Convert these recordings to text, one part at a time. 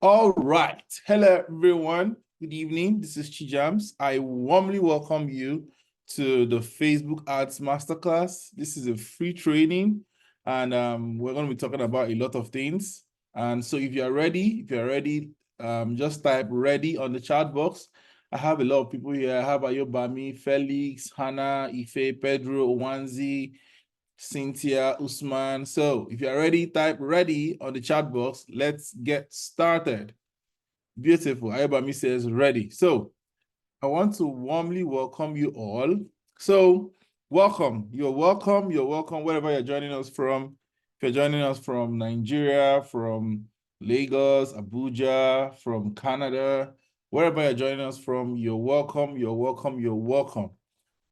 All right. Hello, everyone. Good evening. This is Chijams. I warmly welcome you to the Facebook Ads Masterclass. This is a free training, and we're going to be talking about a lot of things. And so if you're ready, just type ready on the chat box. I have a lot of people here. I have Ayobami, Felix, Hannah, Ife, Pedro, Owanzi, Cynthia, Usman. So if you're ready, type ready on the chat box. Let's get started. Beautiful. Ayobami says ready. So I want to warmly welcome you all. So welcome. You're welcome. You're welcome wherever you're joining us from. If you're joining us from Nigeria, from Lagos, Abuja, from Canada, wherever you're joining us from, you're welcome. You're welcome. You're welcome.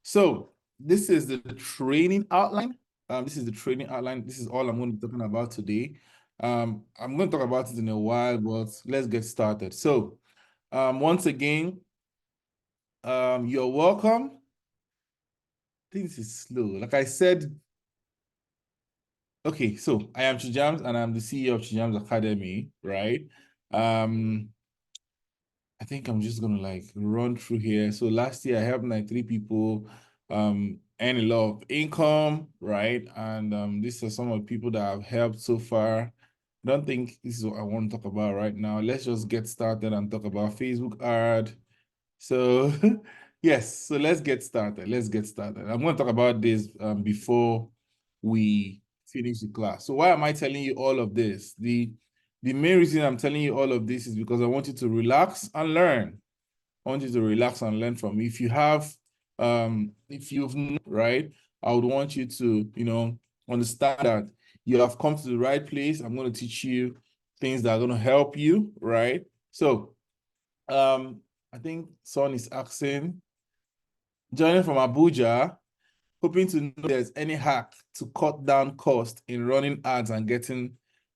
So this is the training outline. This is the training outline. This is all I'm going to be talking about today. I'm going to talk about it in a while, but let's get started. So once again, you're welcome. This is slow. Like I said, okay, so I am Chijams and I'm the CEO of Chijams Academy, right? I think I'm just gonna like run through here. So last year I helped like 3 people earn a lot of income, right? And these are some of the people that I've helped so far. I don't think this is what I want to talk about right now. Let's just get started and talk about Facebook ad. So yes, so let's get started. Let's get started. I'm going to talk about this before we finish the class. So why am I telling you all of this? The main reason I'm telling you all of this is because I want you to relax and learn. I want you to relax and learn from me. If you've right, I would want you to, understand that you have come to the right place. I'm going to teach you things that are going to help you, right? So, I think Son is asking, joining from Abuja, hoping to know if there's any hack to cut down cost in running ads and getting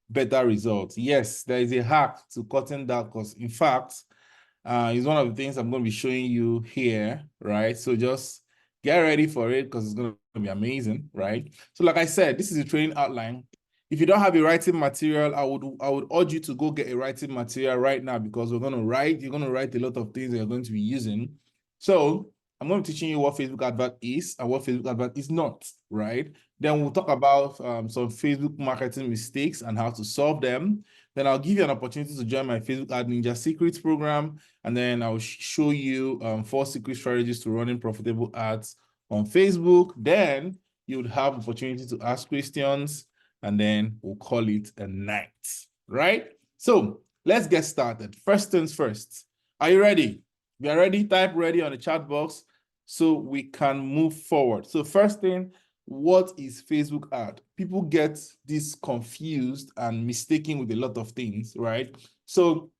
better results. Yes, there is a hack to cutting down cost. In fact, it's one of the things I'm going to be showing you here, right? So just get ready for it because it's going to be amazing, right? So like I said, this is a training outline. If you don't have a writing material, I would urge you to go get a writing material right now because you're going to write a lot of things that you're going to be using. So I'm going to be teaching you what Facebook advert is and what Facebook advert is not, right? Then we'll talk about some Facebook marketing mistakes and how to solve them. Then I'll give you an opportunity to join my Facebook Ad Ninja Secrets program. And then I'll show you 4 secret strategies to running profitable ads on Facebook. Then you would have opportunity to ask questions, and then we'll call it a night, right? So let's get started. First things first. Are you ready? If you're ready, type ready on the chat box so we can move forward. So first thing, what is Facebook ad? People get this confused and mistaken with a lot of things, right? So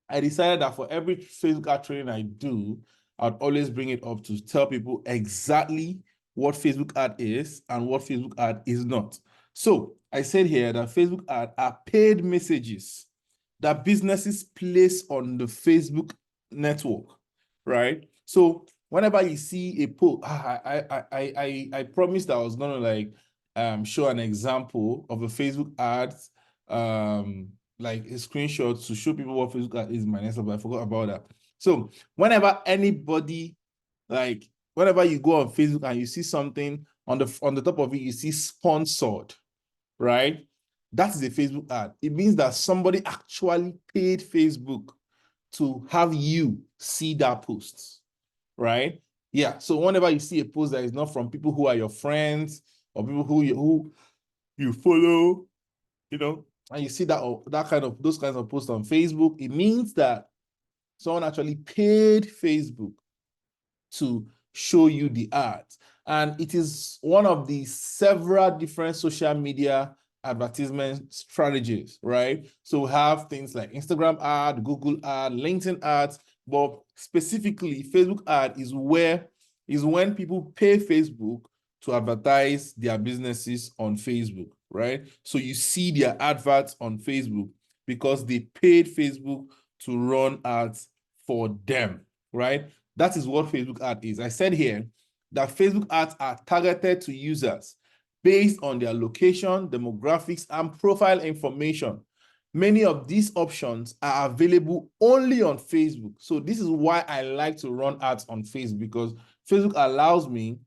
I decided that for every Facebook ad training I do, I'd always bring it up to tell people exactly what Facebook ad is and what Facebook ad is not. So I said here that Facebook ad are paid messages that businesses place on the Facebook network, right? So whenever you see a post, I promised I was gonna like show an example of a Facebook ad, like a screenshot to show people what Facebook ad is in my next slide, but I forgot about that. So whenever anybody, like whenever you go on Facebook and you see something on the top of it, you see sponsored, right? That is a Facebook ad. It means that somebody actually paid Facebook to have you see that post, right? Yeah. So whenever you see a post that is not from people who are your friends or people who you follow, and you see those kinds of posts on Facebook, it means that someone actually paid Facebook to show you the ads. And it is one of the several different social media advertisement strategies, right? So we have things like Instagram ad, Google ad, LinkedIn ads, but specifically Facebook ad is when people pay Facebook to advertise their businesses on Facebook, right? So you see their adverts on Facebook because they paid Facebook to run ads for them, right? That is what Facebook ad is. I said here that Facebook ads are targeted to users based on their location, demographics, and profile information. Many of these options are available only on Facebook. So this is why I like to run ads on Facebook, because Facebook allows me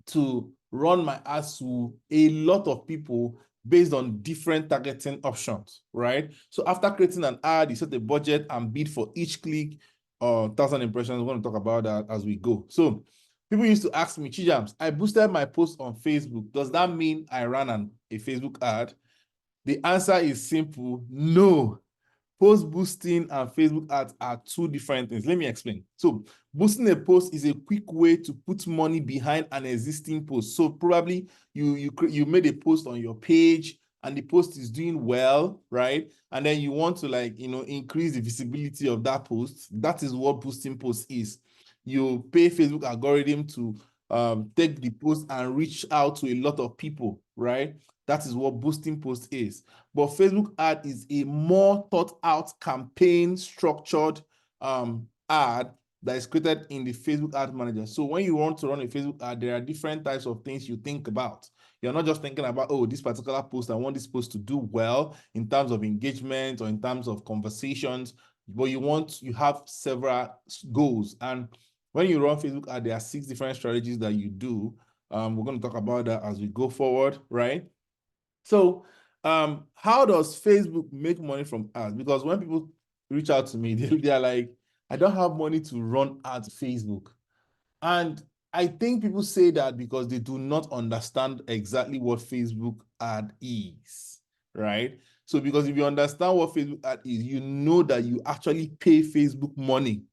to run my ads to a lot of people based on different targeting options, right? So after creating an ad, you set a budget and bid for each click or 1,000 impressions. We're going to talk about that as we go. So people used to ask me, Chijams, I boosted my post on Facebook. Does that mean I ran a Facebook ad? The answer is simple, no. Post boosting and Facebook ads are two different things. Let me explain. So boosting a post is a quick way to put money behind an existing post. So probably you made a post on your page and the post is doing well, right? And then you want to increase the visibility of that post. That is what boosting post is. You pay Facebook algorithm to take the post and reach out to a lot of people, right? That is what boosting post is. But Facebook ad is a more thought out campaign structured ad that is created in the Facebook ad manager. So when you want to run a Facebook ad, there are different types of things you think about. You're not just thinking about, oh, this particular post, I want this post to do well in terms of engagement or in terms of conversations, but you have several goals. And when you run Facebook ad, there are 6 different strategies that you do. We're going to talk about that as we go forward, right? So how does Facebook make money from ads? Because when people reach out to me, they're like, I don't have money to run ads Facebook. And I think people say that because they do not understand exactly what Facebook ad is, right? So because if you understand what Facebook ad is, you know that you actually pay Facebook money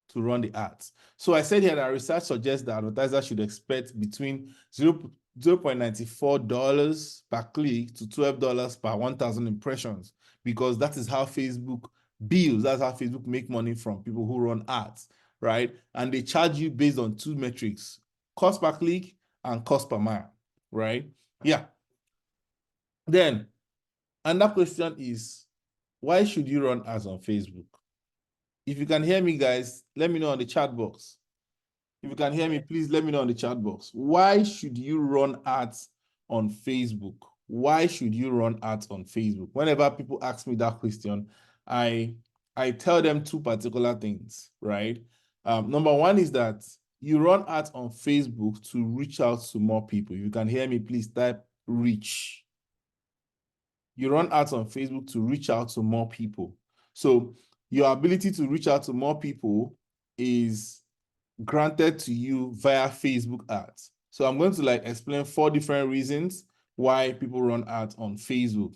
to run the ads. So I said here that research suggests that advertisers should expect between $0.94 per click to $12 per 1,000 impressions, because that is how Facebook bills. That's how Facebook make money from people who run ads, right? And they charge you based on 2 metrics, cost per click and cost per mile, right? Yeah. Then another question is, why should you run ads on Facebook? If you can hear me, guys, let me know on the chat box. If you can hear me, please let me know in the chat box. Why should you run ads on Facebook? Why should you run ads on Facebook? Whenever people ask me that question, I tell them 2 particular things, right? Number one is that you run ads on Facebook to reach out to more people. If you can hear me, please type reach. You run ads on Facebook to reach out to more people. So your ability to reach out to more people is granted to you via Facebook ads. So I'm going to explain 4 different reasons why people run ads on Facebook.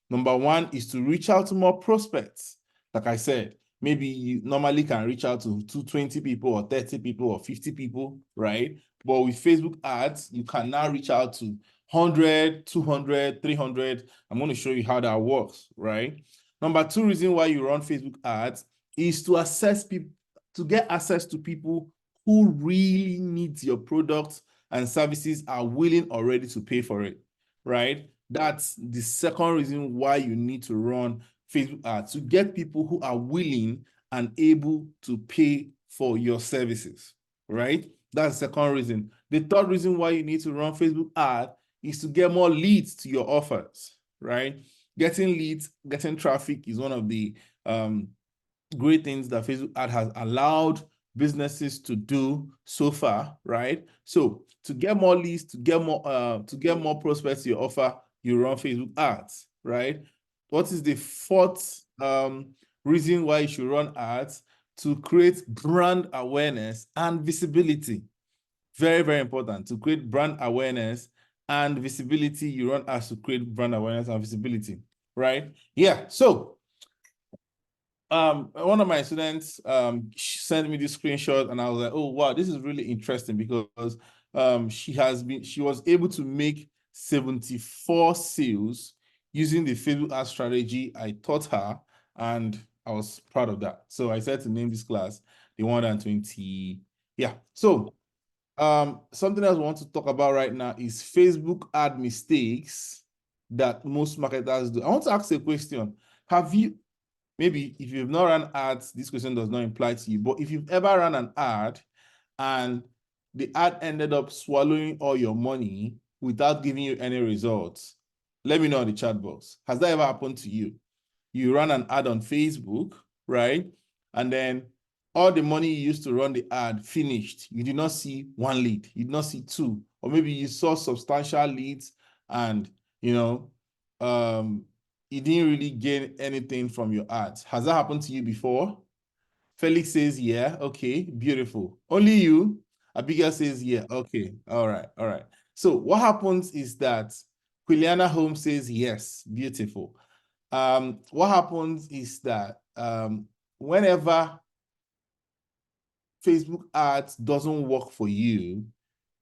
Number one is to reach out to more prospects. Like I said, maybe you normally can reach out to 20 people or 30 people or 50 people, right? But with Facebook ads, you can now reach out to 100, 200, 300. I'm going to show you how that works, right? Number 2 reason why you run Facebook ads is to get access to people who really needs your products and services, are willing or ready to pay for it, right? That's the second reason why you need to run Facebook ads, to get people who are willing and able to pay for your services, right? That's the second reason. The third reason why you need to run Facebook ad is to get more leads to your offers, right? Getting leads, getting traffic is one of the great things that Facebook ad has allowed businesses to do so far, right? So to get more leads, to get more prospects to your offer, you run Facebook ads, right? What is the fourth reason why you should run ads? To create brand awareness and visibility. Very, very important. To create brand awareness and visibility, you run ads to create brand awareness and visibility, right? Yeah, so one of my students sent me this screenshot and I was like, oh wow, this is really interesting, because she was able to make 74 sales using the Facebook ad strategy I taught her, and I was proud of that. So I said to name this class the 120. Yeah. So something else I want to talk about right now is Facebook ad mistakes that most marketers do. I want to ask a question. Have you, maybe if you've not run ads, this question does not apply to you, but if you've ever run an ad and the ad ended up swallowing all your money without giving you any results, let me know in the chat box. Has that ever happened to you? you run an ad on Facebook, right? And then all the money you used to run the ad finished. You did not see one lead, you did not see two, or maybe you saw substantial leads and you didn't really gain anything from your ads. Has that happened to you before? Felix says, yeah. Okay, beautiful. Only you? Abigail says, yeah. Okay, all right, all right. So what happens is that Quiliana Holmes says, yes, beautiful. What happens is that whenever Facebook ads doesn't work for you,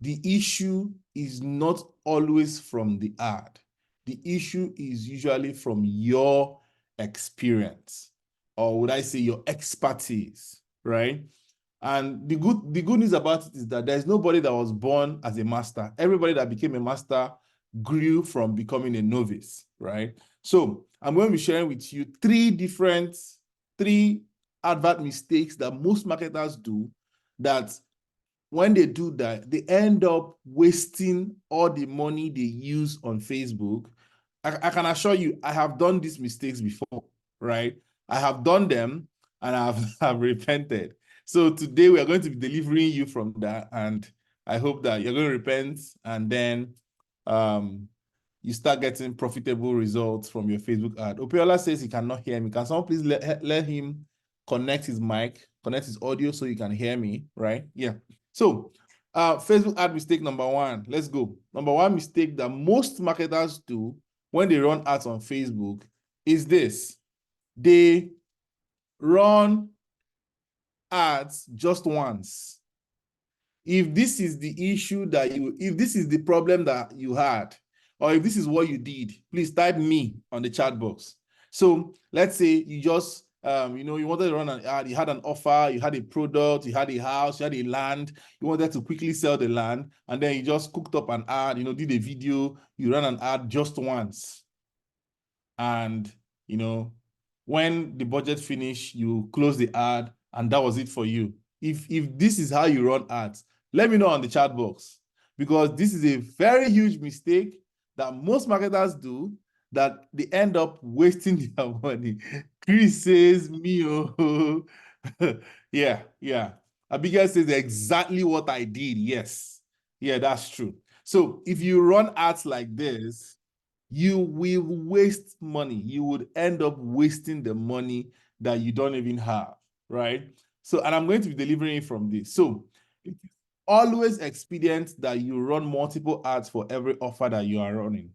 the issue is not always from the ad. The issue is usually from your experience, or would I say your expertise, right? And the good news about it is that there's nobody that was born as a master. Everybody that became a master grew from becoming a novice, right? So I'm going to be sharing with you three advert mistakes that most marketers do, that when they do that, they end up wasting all the money they use on Facebook. I can assure you, I have done these mistakes before, right? I have done them and I've repented. So today we are going to be delivering you from that, and I hope that you're going to repent and then you start getting profitable results from your Facebook ad. Opiola says he cannot hear me. Can someone please let him connect his mic, connect his audio so you can hear me, right? Yeah. So Facebook ad mistake number one. Let's go. Number one mistake that most marketers do when they run ads on Facebook is this. They run ads just once. If this is the issue if this is the problem that you had, or if this is what you did, please type me on the chat box. So let's say you just, you wanted to run an ad, you had an offer, you had a product, you had a house, you had a land, you wanted to quickly sell the land, and then you just cooked up an ad, did a video, you ran an ad just once. And, when the budget finished, you close the ad, and that was it for you. If this is how you run ads, let me know on the chat box, because this is a very huge mistake that most marketers do, that they end up wasting their money. Chris says, me, oh. Yeah. Abigail says exactly what I did. Yes. Yeah, that's true. So if you run ads like this, you will waste money. You would end up wasting the money that you don't even have, right? So, and I'm going to be delivering it from this. So, it's always expedient that you run multiple ads for every offer that you are running.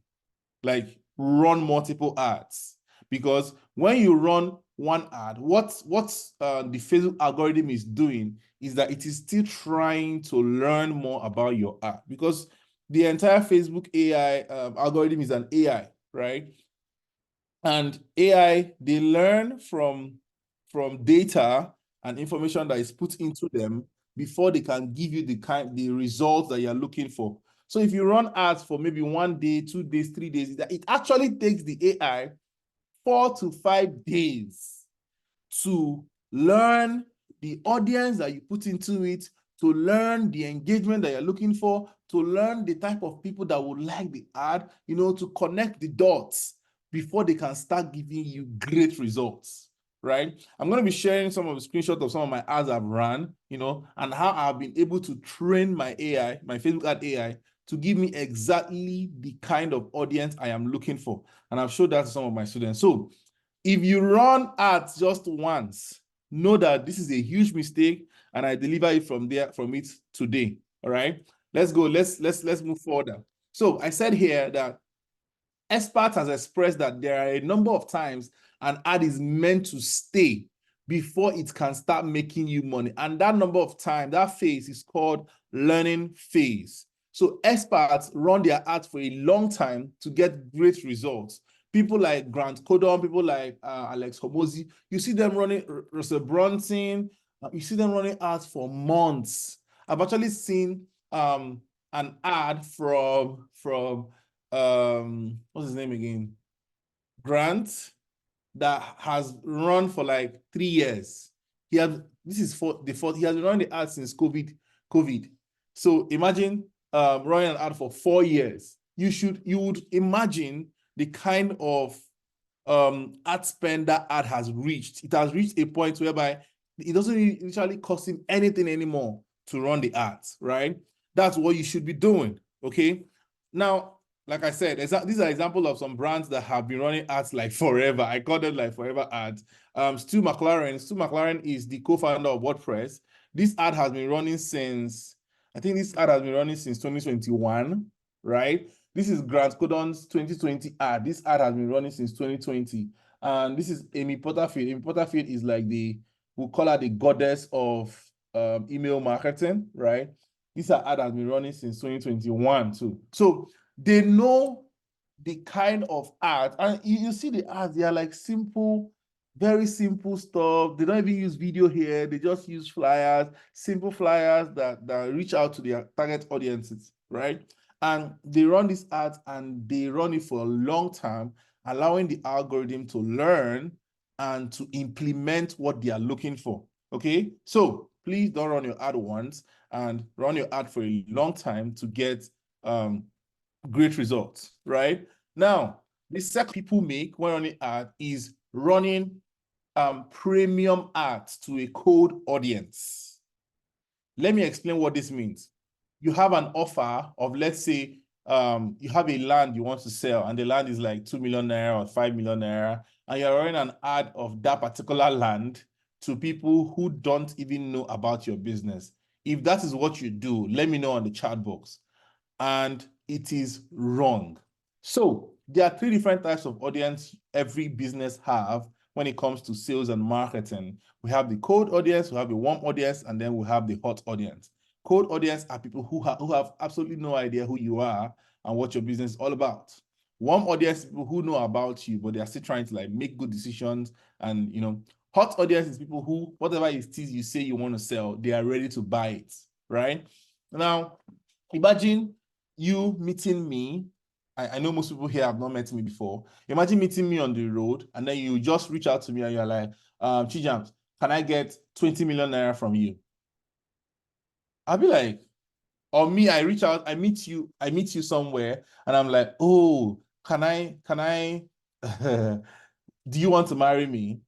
Like, run multiple ads, because when you run one ad, what the Facebook algorithm is doing is that it is still trying to learn more about your ad, because the entire Facebook AI algorithm is an AI, right? And AI, they learn from data and information that is put into them before they can give you the results that you're looking for. So if you run ads for maybe 1 day, 2 days, 3 days, it actually takes the AI 4 to 5 days to learn the audience that you put into it, to learn the engagement that you're looking for, to learn the type of people that would like the ad, to connect the dots before they can start giving you great results, right? I'm going to be sharing some of the screenshots of some of my ads I've run, and how I've been able to train my AI, my Facebook ad AI, to give me exactly the kind of audience I am looking for. And I've showed that to some of my students. So if you run ads just once, know that this is a huge mistake, and I deliver it from it today. All right, let's go. Let's move further. So I said here that experts has expressed that there are a number of times an ad is meant to stay before it can start making you money, and that number of time, that phase, is called learning phase. So experts run their ads for a long time to get great results. People like Grant Cardone, people like Alex Hormozi, you see them running, Russell Brunson, you see them running ads for months. I've actually seen an ad from what's his name again? Grant, that has run for like 3 years. He has This is he has been running the ad since COVID. So imagine running an ad for 4 years. You would imagine the kind of ad spend that ad has reached. It has reached a point whereby it doesn't literally cost him anything anymore to run the ads, right? That's what you should be doing, okay? Now, like I said, these are examples of some brands that have been running ads like forever. I call them like forever ads. Stu McLaren is the co-founder of WordPress. This ad has been running since, I think this ad has been running since 2021, right? This is Grant Cardon's 2020 ad. This ad has been running since 2020. And this is Amy Porterfield. Amy Porterfield is like we'll call her the goddess of email marketing, right? This ad has been running since 2021 too. So they know the kind of ads, and you see the ads, they are like simple, very simple stuff. They don't even use video here. They just use flyers, simple flyers that reach out to their target audiences, right? And they run these ads and they run it for a long time, allowing the algorithm to learn and to implement what they are looking for. Okay, so please don't run your ad once, and run your ad for a long time to get great results, right? Now, the second people make when running ad is running premium ads to a cold audience. Let me explain what this means. You have an offer of, let's say, you have a land you want to sell, and the land is like 2 million naira or 5 million naira, and you're running an ad of that particular land to people who don't even know about your business. If that is what you do, let me know on the chat box. And it is wrong. So there are three different types of audience every business have when it comes to sales and marketing. We have the cold audience, we have the warm audience, and then we have the hot audience. Cold audience are people who have absolutely no idea who you are and what your business is all about. Warm audience, people who know about you, but they are still trying to like make good decisions. And hot audience is people who, whatever it is you say you want to sell, they are ready to buy it, right? Now, imagine you meeting me. I know most people here have not met me before. Imagine meeting me on the road, and then you just reach out to me and you're like, Chijams, can I get 20 million naira from you? I'll be like, or me, I reach out, I meet you somewhere, and I'm like, oh, can I, do you want to marry me?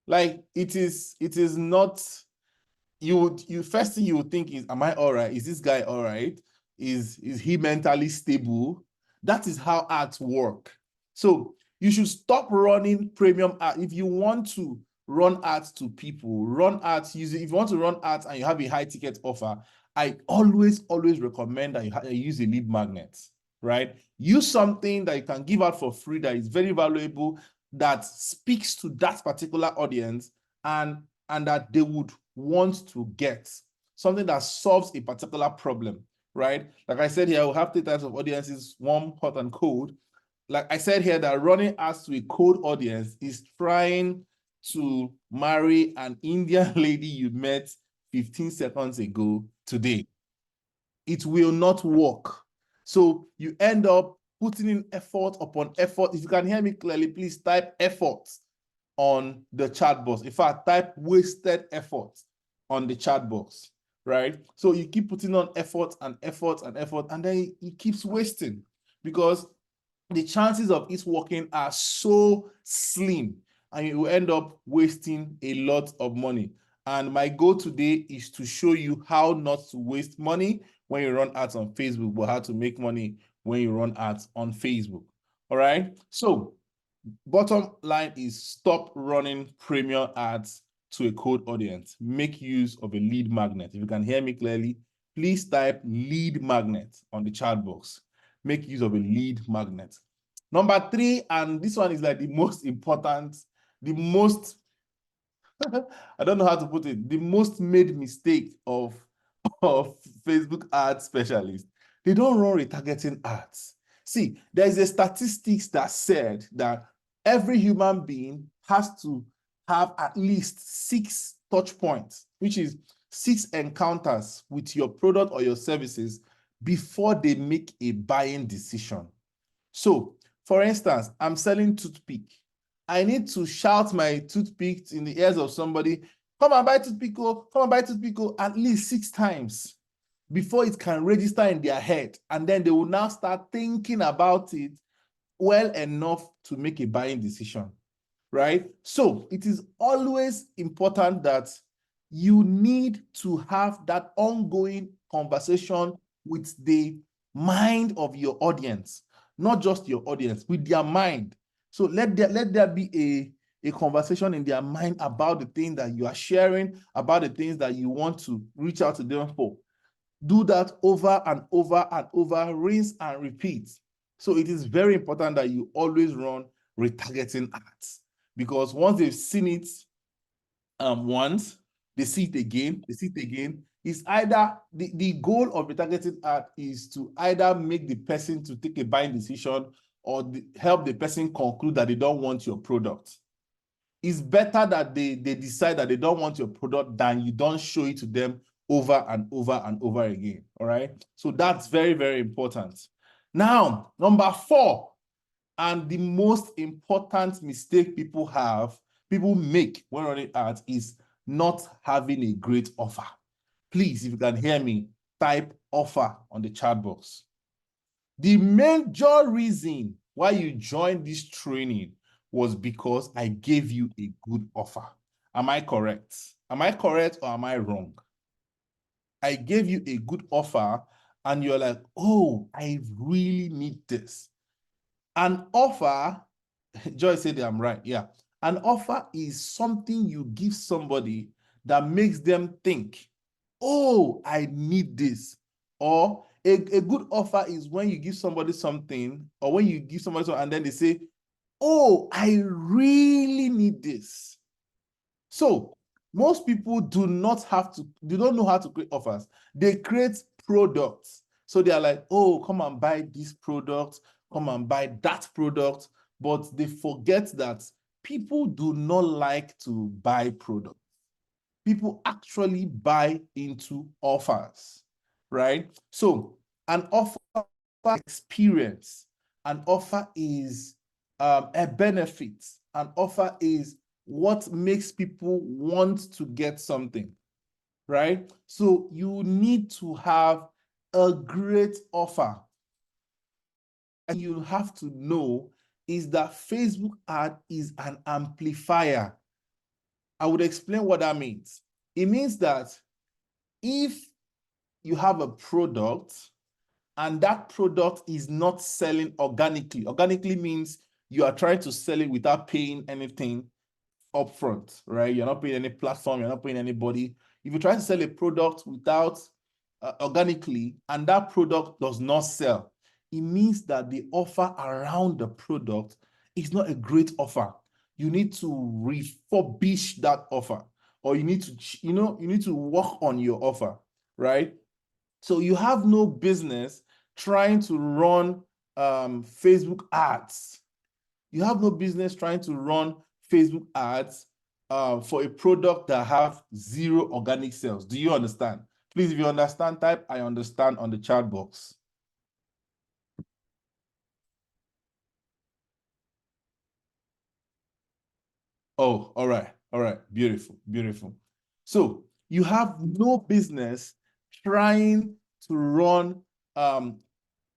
Like, it is not, first thing you would think is, am I all right? Is this guy all right? Is he mentally stable? That is how ads work. So you should stop running premium ads. If you want to run ads to people, run ads using, if you want to run ads and you have a high ticket offer, I always recommend that you use a lead magnet, right? Use something that you can give out for free that is very valuable, that speaks to that particular audience, and that they would want to get something that solves a particular problem, right? Like I said here, we have three types of audiences: warm, hot, and cold. Like I said here, that running ads to a cold audience is trying to marry an Indian lady you met 15 seconds ago today. It will not work. So you end up putting in effort upon effort. If you can hear me clearly, please type effort on the chat box. In fact, type wasted effort on the chat box, right? So you keep putting on effort and effort and effort, and then it keeps wasting, because the chances of it working are so slim, and you will end up wasting a lot of money. And my goal today is to show you how not to waste money when you run ads on Facebook, but how to make money when you run ads on Facebook. All right. So bottom line is, stop running premium ads to a cold audience. Make use of a lead magnet. If you can hear me clearly, please type lead magnet on the chat box. Make use of a lead magnet. Number 3, and this one is like the most important, the most, I don't know how to put it, the most made mistake of Facebook ad specialists. They don't run retargeting ads. See, there is a statistics that said that every human being has to have at least 6 touch points, which is 6 encounters with your product or your services before they make a buying decision. So, for instance, I'm selling toothpick. I need to shout my toothpick in the ears of somebody, come and buy toothpick, come and buy toothpick, at least 6 times before it can register in their head. And then they will now start thinking about it well enough to make a buying decision, right? So it is always important that you need to have that ongoing conversation with the mind of your audience, not just your audience, with their mind. So let there be a conversation in their mind about the things that you are sharing, about the things that you want to reach out to them for. Do that over and over and over, rinse and repeat. So it is very important that you always run retargeting ads, because once they've seen it once, they see it again, they see it again. It's either the goal of retargeting ad is to either make the person to take a buying decision or help the person conclude that they don't want your product. It's better that they decide that they don't want your product than you don't show it to them over and over and over again. All right. So that's very, very important. Now, number 4, and the most important mistake people make when running ads is not having a great offer. Please, if you can hear me, type offer on the chat box. The major reason why you joined this training was because I gave you a good offer. Am I correct? Am I correct or am I wrong? I gave you a good offer and you're like, oh, I really need this. An offer, Joy said that I'm right. Yeah. An offer is something you give somebody that makes them think, oh, I need this. Or a good offer is when you give somebody something, or when you give somebody something and then they say, oh, I really need this. So most people do not have to, they don't know how to create offers. They create products. So they are like, oh, come and buy this product, come and buy that product. But they forget that people do not like to buy products. People actually buy into offers, right? So an offer experience, an offer is a benefit, an offer is what makes people want to get something, right? So you need to have a great offer. And you have to know is that Facebook ad is an amplifier. I would explain what that means. It means that if you have a product and that product is not selling organically means you are trying to sell it without paying anything upfront, right? You're not paying any platform, you're not paying anybody. If you try to sell a product without organically and that product does not sell, it means that the offer around the product is not a great offer. You need to refurbish that offer, or you need to, you need to work on your offer, right? So you have no business trying to run Facebook ads. You have no business trying to run Facebook ads for a product that have 0 organic sales. Do you understand? Please, if you understand, type I understand on the chat box. Oh, all right. All right. Beautiful. Beautiful. So you have no business trying to run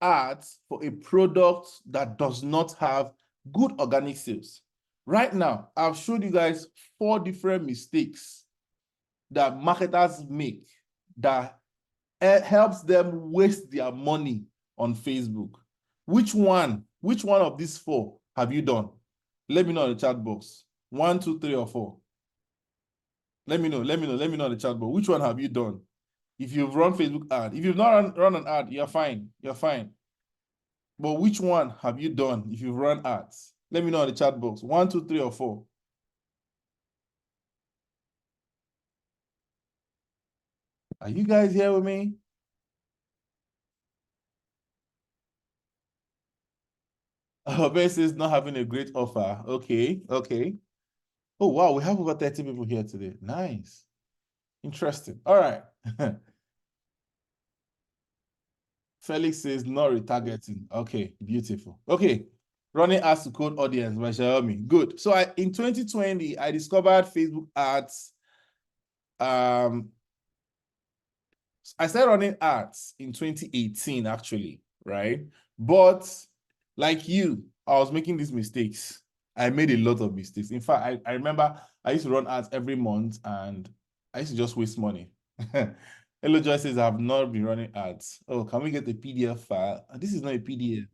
ads for a product that does not have good organic sales. Right now, I've showed you guys 4 different mistakes that marketers make that helps them waste their money on Facebook. Which one of these 4 have you done? Let me know in the chat box. 1, 2, 3, or 4. Let me know in the chat box. Which one have you done? If you've run Facebook ad, if you've not run an ad, you're fine. You're fine. But which one have you done if you've run ads? Let me know in the chat box. 1, 2, 3, or 4. Are you guys here with me? Base is not having a great offer. Okay, okay. Oh, wow, we have over 30 people here today. Nice. Interesting. All right. Felix says not retargeting. Okay, beautiful. Okay, running ads to cold audience by Xiaomi. Good. So in 2020, I discovered Facebook ads. I started running ads in 2018, actually, right? But like you, I was making these mistakes. I made a lot of mistakes. In fact, I remember I used to run ads every month and I used to just waste money. Hello, Joy says I have not been running ads. Oh, can we get the PDF file? This is not a PDF,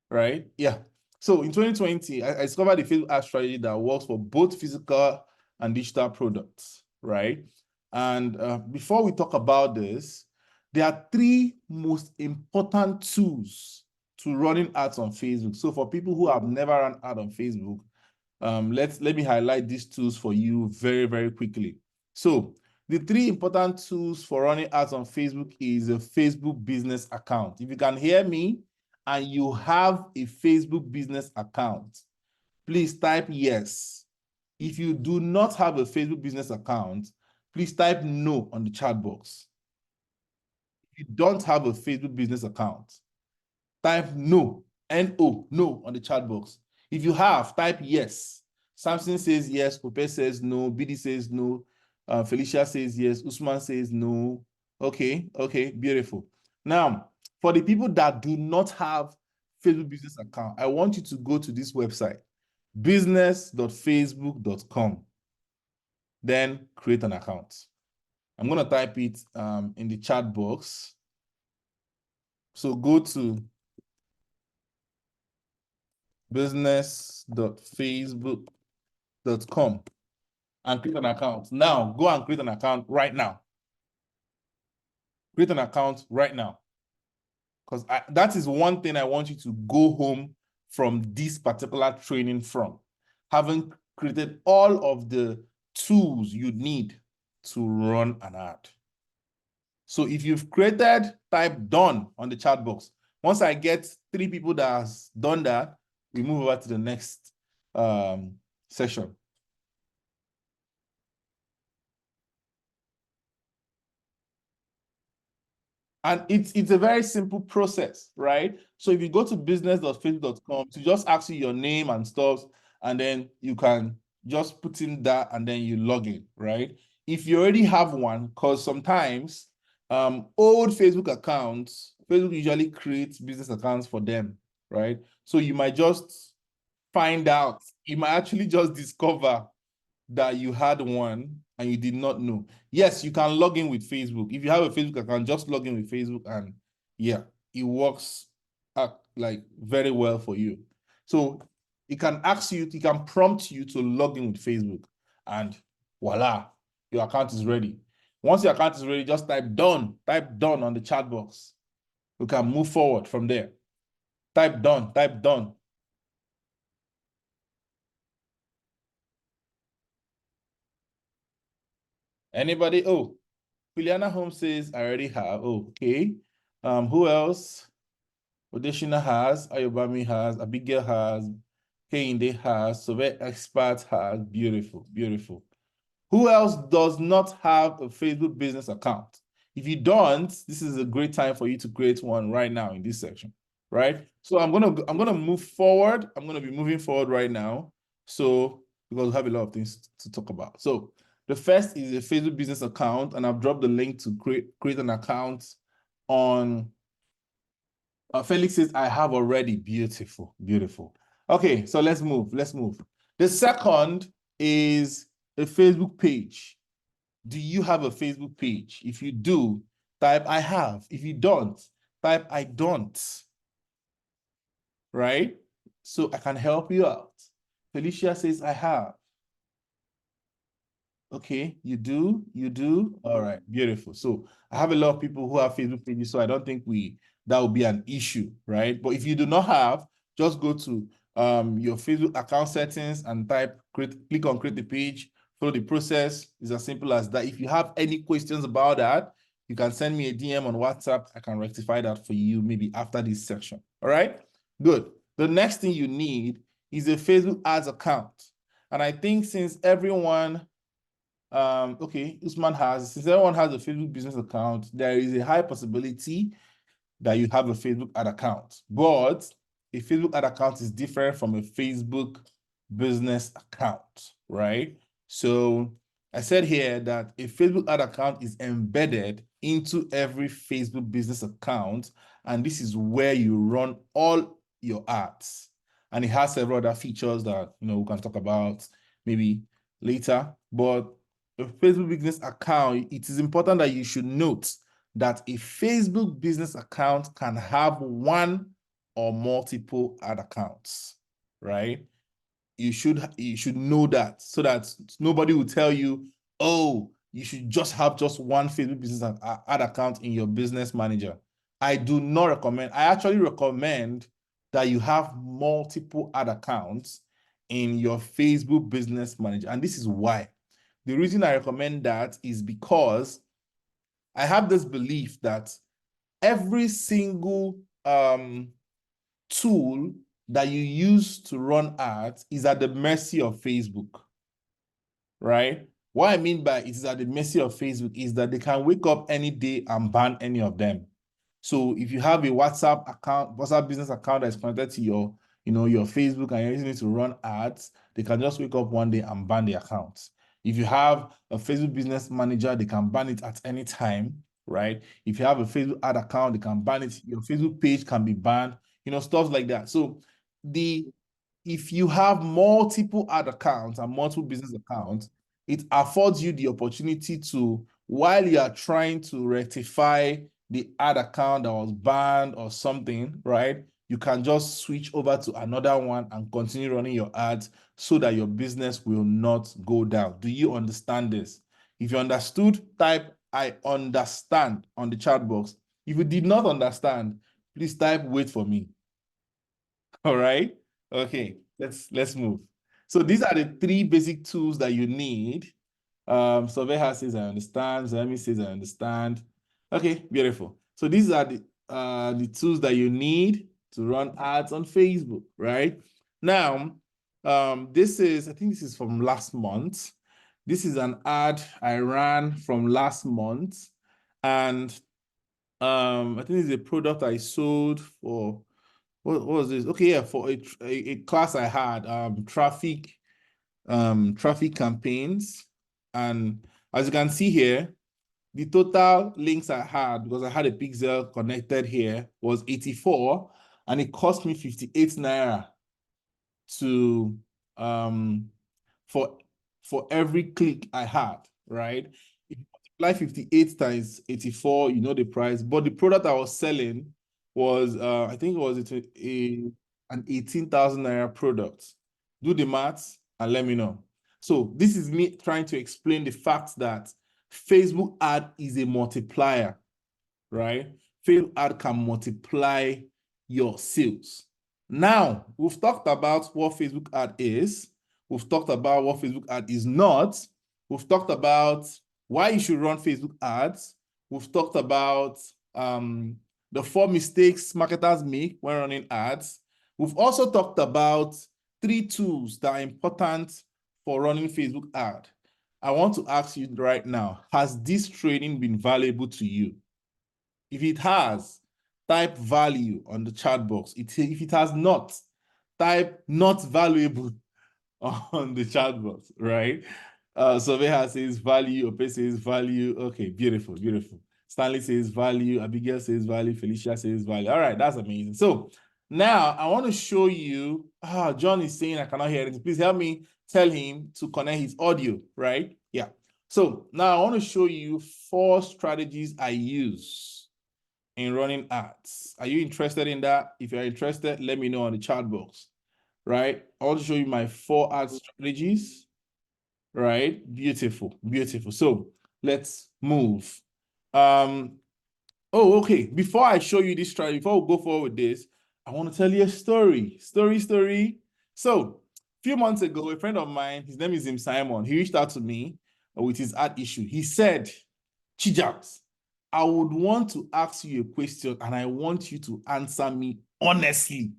right? Yeah. So in 2020, I discovered a Facebook ad strategy that works for both physical and digital products, right? And before we talk about this, there are three most important tools to running ads on Facebook. So for people who have never run ad on Facebook, let me highlight these tools for you very, very quickly. So the three important tools for running ads on Facebook is a Facebook business account. If you can hear me and you have a Facebook business account, please type yes. If you do not have a Facebook business account, please type no on the chat box. If you don't have a Facebook business account, type no, N-O, no on the chat box. If you have, type yes. Samson says yes, Pope says no, BD says no, Felicia says yes, Usman says no. Okay, beautiful. Now, for the people that do not have Facebook business account, I want you to go to this website, business.facebook.com. Then create an account. I'm going to type it in the chat box. So go to business.facebook.com and create an account. Now, go and create an account right now. Create an account right now. Because that is one thing I want you to go home from this particular training from. Having created all of the tools you need to run an ad. So if you've created, type done on the chat box. Once I get 3 people that has done that, we move over to the next session. And it's a very simple process, right? So if you go to business.facebook.com, to just ask you your name and stuff, and then you can just put in that and then you log in, right? If you already have one, because sometimes old Facebook accounts, Facebook usually creates business accounts for them, right? So you might just find out, you might actually just discover that you had one and you did not know. Yes, you can log in with Facebook. If you have a Facebook account, just log in with Facebook and yeah, it works like very well for you. So it can ask you, it can prompt you to log in with Facebook and voila, your account is ready. Once your account is ready, just type done on the chat box. You can move forward from there. Type done. Anybody? Oh, Juliana Holmes says, I already have. Oh, okay. Who else? Odeshina has, Ayobami has, Abigail has, Kehinde has, Sovet Expert has. Beautiful. Who else does not have a Facebook business account? If you don't, this is a great time for you to create one right now in this section, right? So I'm gonna move forward. I'm gonna be moving forward right now. So because we have a lot of things to talk about. So the first is a Facebook business account, and I've dropped the link to create an account on. Felix says, I have already. Beautiful. Okay, so let's move. The second is a Facebook page. Do you have a Facebook page? If you do, type I have. If you don't, type I don't. Right? So I can help you out. Felicia says, I have. Okay, you do. All right, beautiful. So I have a lot of people who have Facebook pages, so I don't think that will be an issue, right? But if you do not have, just go to your Facebook account settings and click on create the page, follow the process. It's as simple as that. If you have any questions about that, you can send me a DM on WhatsApp. I can rectify that for you maybe after this section. All right, good. The next thing you need is a Facebook ads account. And I think since everyone okay, since everyone has a Facebook business account, there is a high possibility that you have a Facebook ad account. But a Facebook ad account is different from a Facebook business account, right? So I said here that a Facebook ad account is embedded into every Facebook business account, and this is where you run all your ads. and it has several other features that we can talk about maybe later. But a Facebook business account, it is important that you should note that a Facebook business account can have one or multiple ad accounts, right? You should know that, so that nobody will tell you, oh, you should just have just one Facebook business ad account in your business manager. I do not recommend. I actually recommend that you have multiple ad accounts in your Facebook business manager. And this is why. The reason I recommend that is because I have this belief that every single tool that you use to run ads is at the mercy of Facebook, right? What I mean by it is at the mercy of Facebook is that they can wake up any day and ban any of them. So if you have a WhatsApp business account that's connected to your Facebook, and you're using it to run ads, they can just wake up one day and ban the account. If you have a Facebook business manager, they can ban it at any time, right? If you have a Facebook ad account, they can ban it. Your Facebook page can be banned, stuff like that. So if you have multiple ad accounts and multiple business accounts, it affords you the opportunity to, while you are trying to rectify the ad account that was banned or something, right? You can just switch over to another one and continue running your ads so that your business will not go down. Do you understand this? If you understood, type "I understand" on the chat box. If you did not understand, please type "wait for me." All right. Okay, let's move. So these are the three basic tools that you need. Surveyor says I understand. Zami says I understand. Okay, beautiful. So these are the tools that you need to run ads on Facebook, right? Now, I think this is from last month. This is an ad I ran from last month, and I think it's a product I sold for. What was this? Okay, yeah, for a class I had, traffic campaigns. And as you can see here, the total links I had, because I had a pixel connected here, was 84, and it cost me 58 Naira to for every click I had, right? If you multiply 58 times 84, you know the price. But the product I was selling was I think it was an 18,000 Naira product. Do the maths and let me know. So this is me trying to explain the fact that Facebook ad is a multiplier, right? Facebook ad can multiply your sales. Now, we've talked about what Facebook ad is. We've talked about what Facebook ad is not. We've talked about why you should run Facebook ads. We've talked about the 4 mistakes marketers make when running ads. We've also talked about 3 tools that are important for running Facebook ad. I want to ask you right now, has this training been valuable to you? If it has, type value on the chat box. If it has not, type not valuable on the chat box, right? Surveyor says value, Ope says value. Okay, beautiful, beautiful. Stanley says value, Abigail says value, Felicia says value. All right, that's amazing. So now I want to show you, John is saying I cannot hear it. Please help me tell him to connect his audio, right? Yeah. So now I want to show you 4 strategies I use in running ads. Are you interested in that? If you're interested, let me know on the chat box, right? I want to show you my 4 ad strategies, right? Beautiful, beautiful. So let's move. Okay. Before I show you this strategy, before we go forward with this, I want to tell you a story. So a few months ago, a friend of mine, his name is Simon, he reached out to me with his ad issue. He said, Chijams, I would want to ask you a question and I want you to answer me honestly.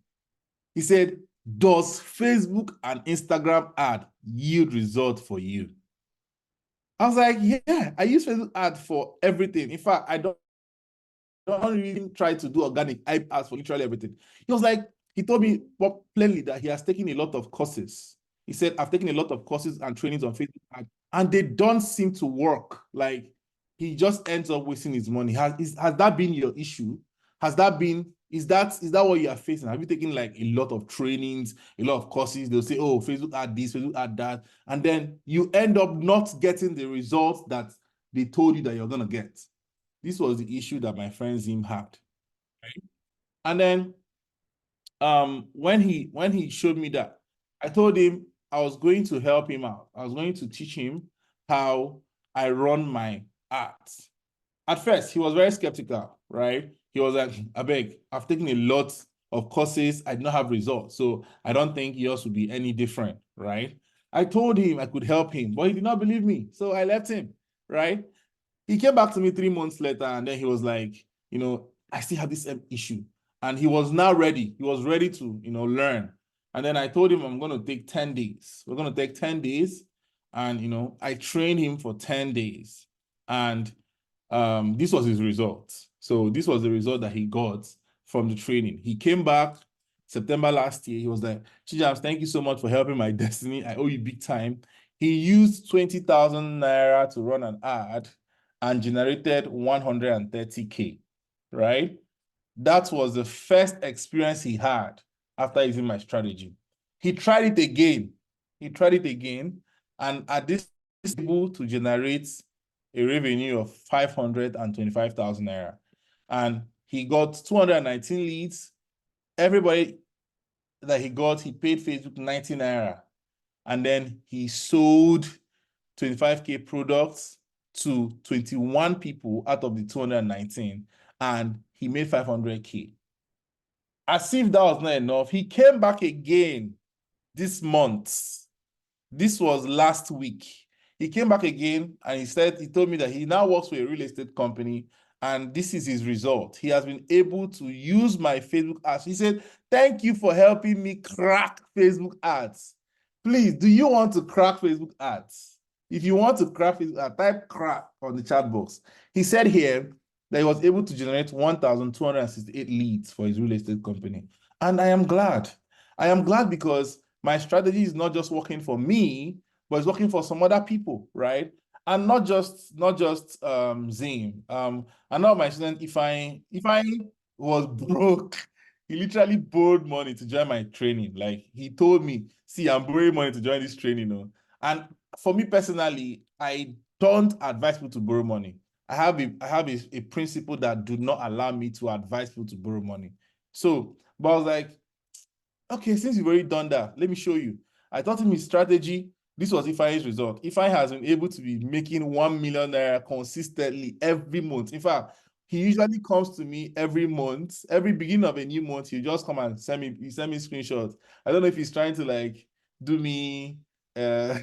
He said, does Facebook and Instagram ad yield result for you? I was like, yeah, I use Facebook ad for everything. In fact, I don't really try to do organic ads for literally everything. He told me plainly that he has taken a lot of courses. He said, I've taken a lot of courses and trainings on Facebook ad, and they don't seem to work. Like, he just ends up wasting his money. Has that been your issue? Has that been Is that what you are facing? Have you taken like a lot of trainings, a lot of courses? They'll say, oh, Facebook add this, Facebook add that, and then you end up not getting the results that they told you that you're gonna get. This was the issue that my friend Zim had. Right? And then when he showed me that, I told him I was going to help him out. I was going to teach him how I run my ads. At first, he was very skeptical, right? He was like, I beg, I've taken a lot of courses. I do not have results. So I don't think yours would be any different, right? I told him I could help him, but he did not believe me. So I left him, right? He came back to me 3 months later, and then he was like, I still have this issue. And he was now ready. He was ready to, learn. And then I told him I'm going to take 10 days. We're going to take 10 days. And, I trained him for 10 days. And this was his result. So this was the result that he got from the training. He came back September last year. He was like, Chijams, thank you so much for helping my destiny. I owe you big time. He used 20,000 Naira to run an ad and generated 130K, right? That was the first experience he had after using my strategy. He tried it again. And at this, able to generate a revenue of 525,000 Naira. And he got 219 leads. Everybody that he got, he paid Facebook 90 Naira. And then he sold 25K products to 21 people out of the 219, and he made 500K. As if that was not enough, he came back again this month. This was last week. He came back again and he told me that he now works for a real estate company, and this is his result. He has been able to use my Facebook ads. He said, thank you for helping me crack Facebook ads. Please, do you want to crack Facebook ads? If you want to crack Facebook ads, type crack on the chat box. He said here that he was able to generate 1,268 leads for his real estate company. And I am glad. I am glad because my strategy is not just working for me, but it's working for some other people, right? And not just Zim. Another of my student, Ifeanyi was broke. He literally borrowed money to join my training. Like he told me, see, I'm borrowing money to join this training. And for me personally, I don't advise people to borrow money. I have a principle that do not allow me to advise people to borrow money. So, but I was like, okay, since you've already done that, let me show you. I taught him his strategy. This was Ifeanyi's result. Ifeanyi has been able to be making 1 million Naira consistently every month. In fact, he usually comes to me every month, every beginning of a new month. He'll just come and send me screenshots. I don't know if he's trying to like do me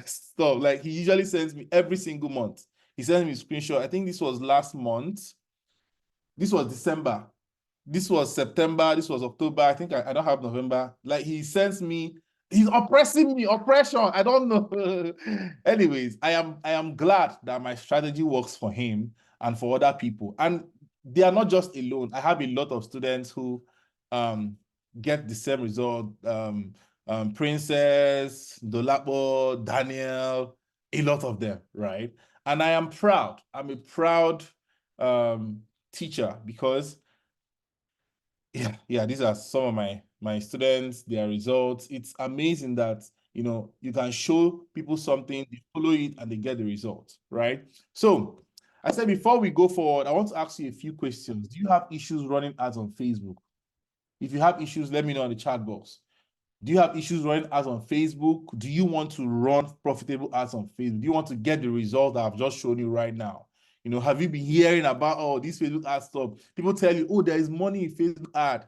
stuff. Like he usually sends me every single month. He sends me a screenshot. I think this was last month. This was December. This was September. This was October. I think I don't have November. Like he sends me, he's oppressing me, oppression. I don't know. Anyways, I am glad that my strategy works for him and for other people. And they are not just alone. I have a lot of students who get the same result. Princess, Dolapo, Daniel, a lot of them, right? And I am proud. I'm a proud teacher because these are some of my students, their results. It's amazing that you can show people something, they follow it, and they get the results, right? So I said before we go forward, I want to ask you a few questions. Do you have issues running ads on Facebook? If you have issues, let me know in the chat box. Do you have issues running ads on Facebook? Do you want to run profitable ads on Facebook? Do you want to get the result that I've just shown you right now? Have you been hearing about this Facebook ad stuff? People tell you, oh, there is money in Facebook ad,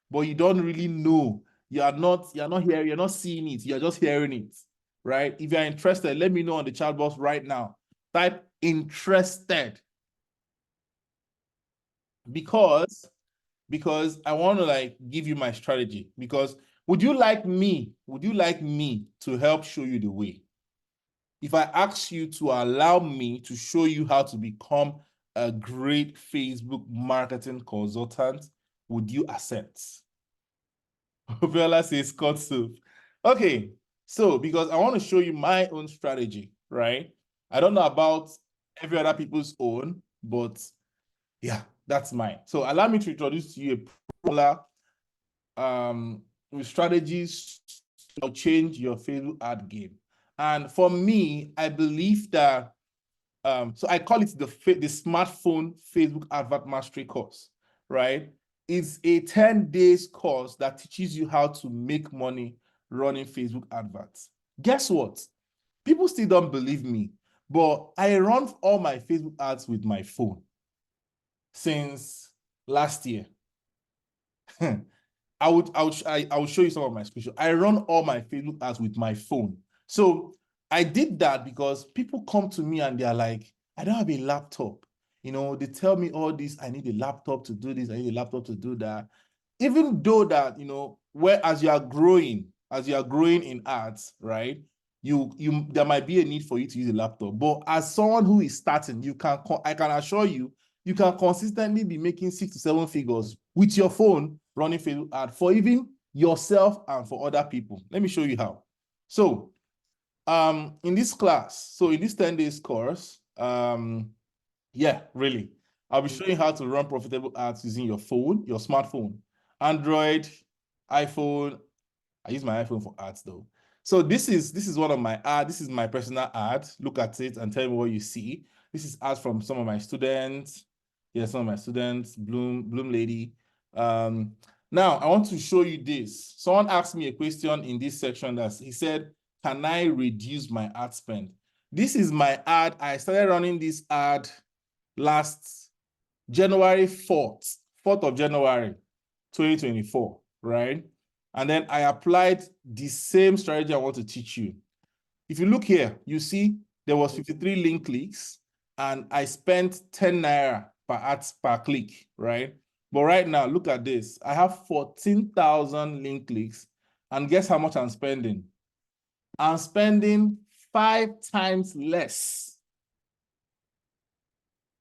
but you don't really know. You're not hearing, you're not seeing it, you're just hearing it, right? If you're interested, let me know on the chat box right now. Type interested. Because I want to like give you my strategy. Because would you like me to help show you the way? If I ask you to allow me to show you how to become a great Facebook marketing consultant, would you accept? Viola says cut soup. Okay, so because I want to show you my own strategy, right? I don't know about every other people's own, but yeah, that's mine. So allow me to introduce to you a with strategies to change your Facebook ad game. And for me, I believe that so I call it the smartphone Facebook advert mastery course, right? It's a 10 days course that teaches you how to make money running Facebook adverts. Guess what? People still don't believe me, but I run all my Facebook ads with my phone since last year. I will show you some of my screenshots. I run all my Facebook ads with my phone. So I did that because people come to me and they're like, I don't have a laptop. You know, they tell me all this, I need a laptop to do this, I need a laptop to do that. Even though that, you know, where as you are growing in ads, right? You there might be a need for you to use a laptop. But as someone who is starting, I can assure you, you can consistently be making 6 to 7 figures with your phone running Facebook ad for even yourself and for other people. Let me show you how. So in this class, so in this 10 days course, yeah, really, I'll be showing you how to run profitable ads using your phone, your smartphone, Android, iPhone. I use my iPhone for ads though. So this is one of my ads. This is my personal ad. Look at it and tell me what you see. This is ads from some of my students. Yeah, some of my students, Bloom Lady. Now I want to show you this. Someone asked me a question in this section that he said, can I reduce my ad spend? This is my ad. I started running this ad last January 4th of January, 2024, right? And then I applied the same strategy I want to teach you. If you look here, you see there was 53 link clicks and I spent 10 Naira per click, right? But right now, look at this. I have 14,000 link clicks and guess how much I'm spending? I'm spending 5 times less.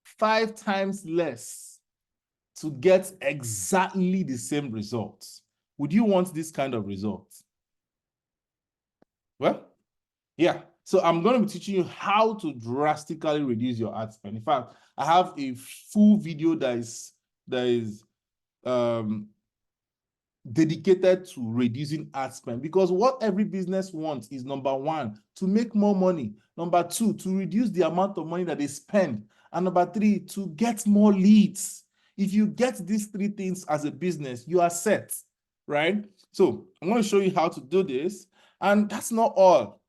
5 times less to get exactly the same results. Would you want this kind of results? Well, yeah. So I'm going to be teaching you how to drastically reduce your ad spend. In fact, I have a full video that is dedicated to reducing ad spend, because what every business wants is, number one, to make more money, number two, to reduce the amount of money that they spend, and number three, to get more leads. If you get these three things as a business, you are set, right? So I'm going to show you how to do this, and that's not all.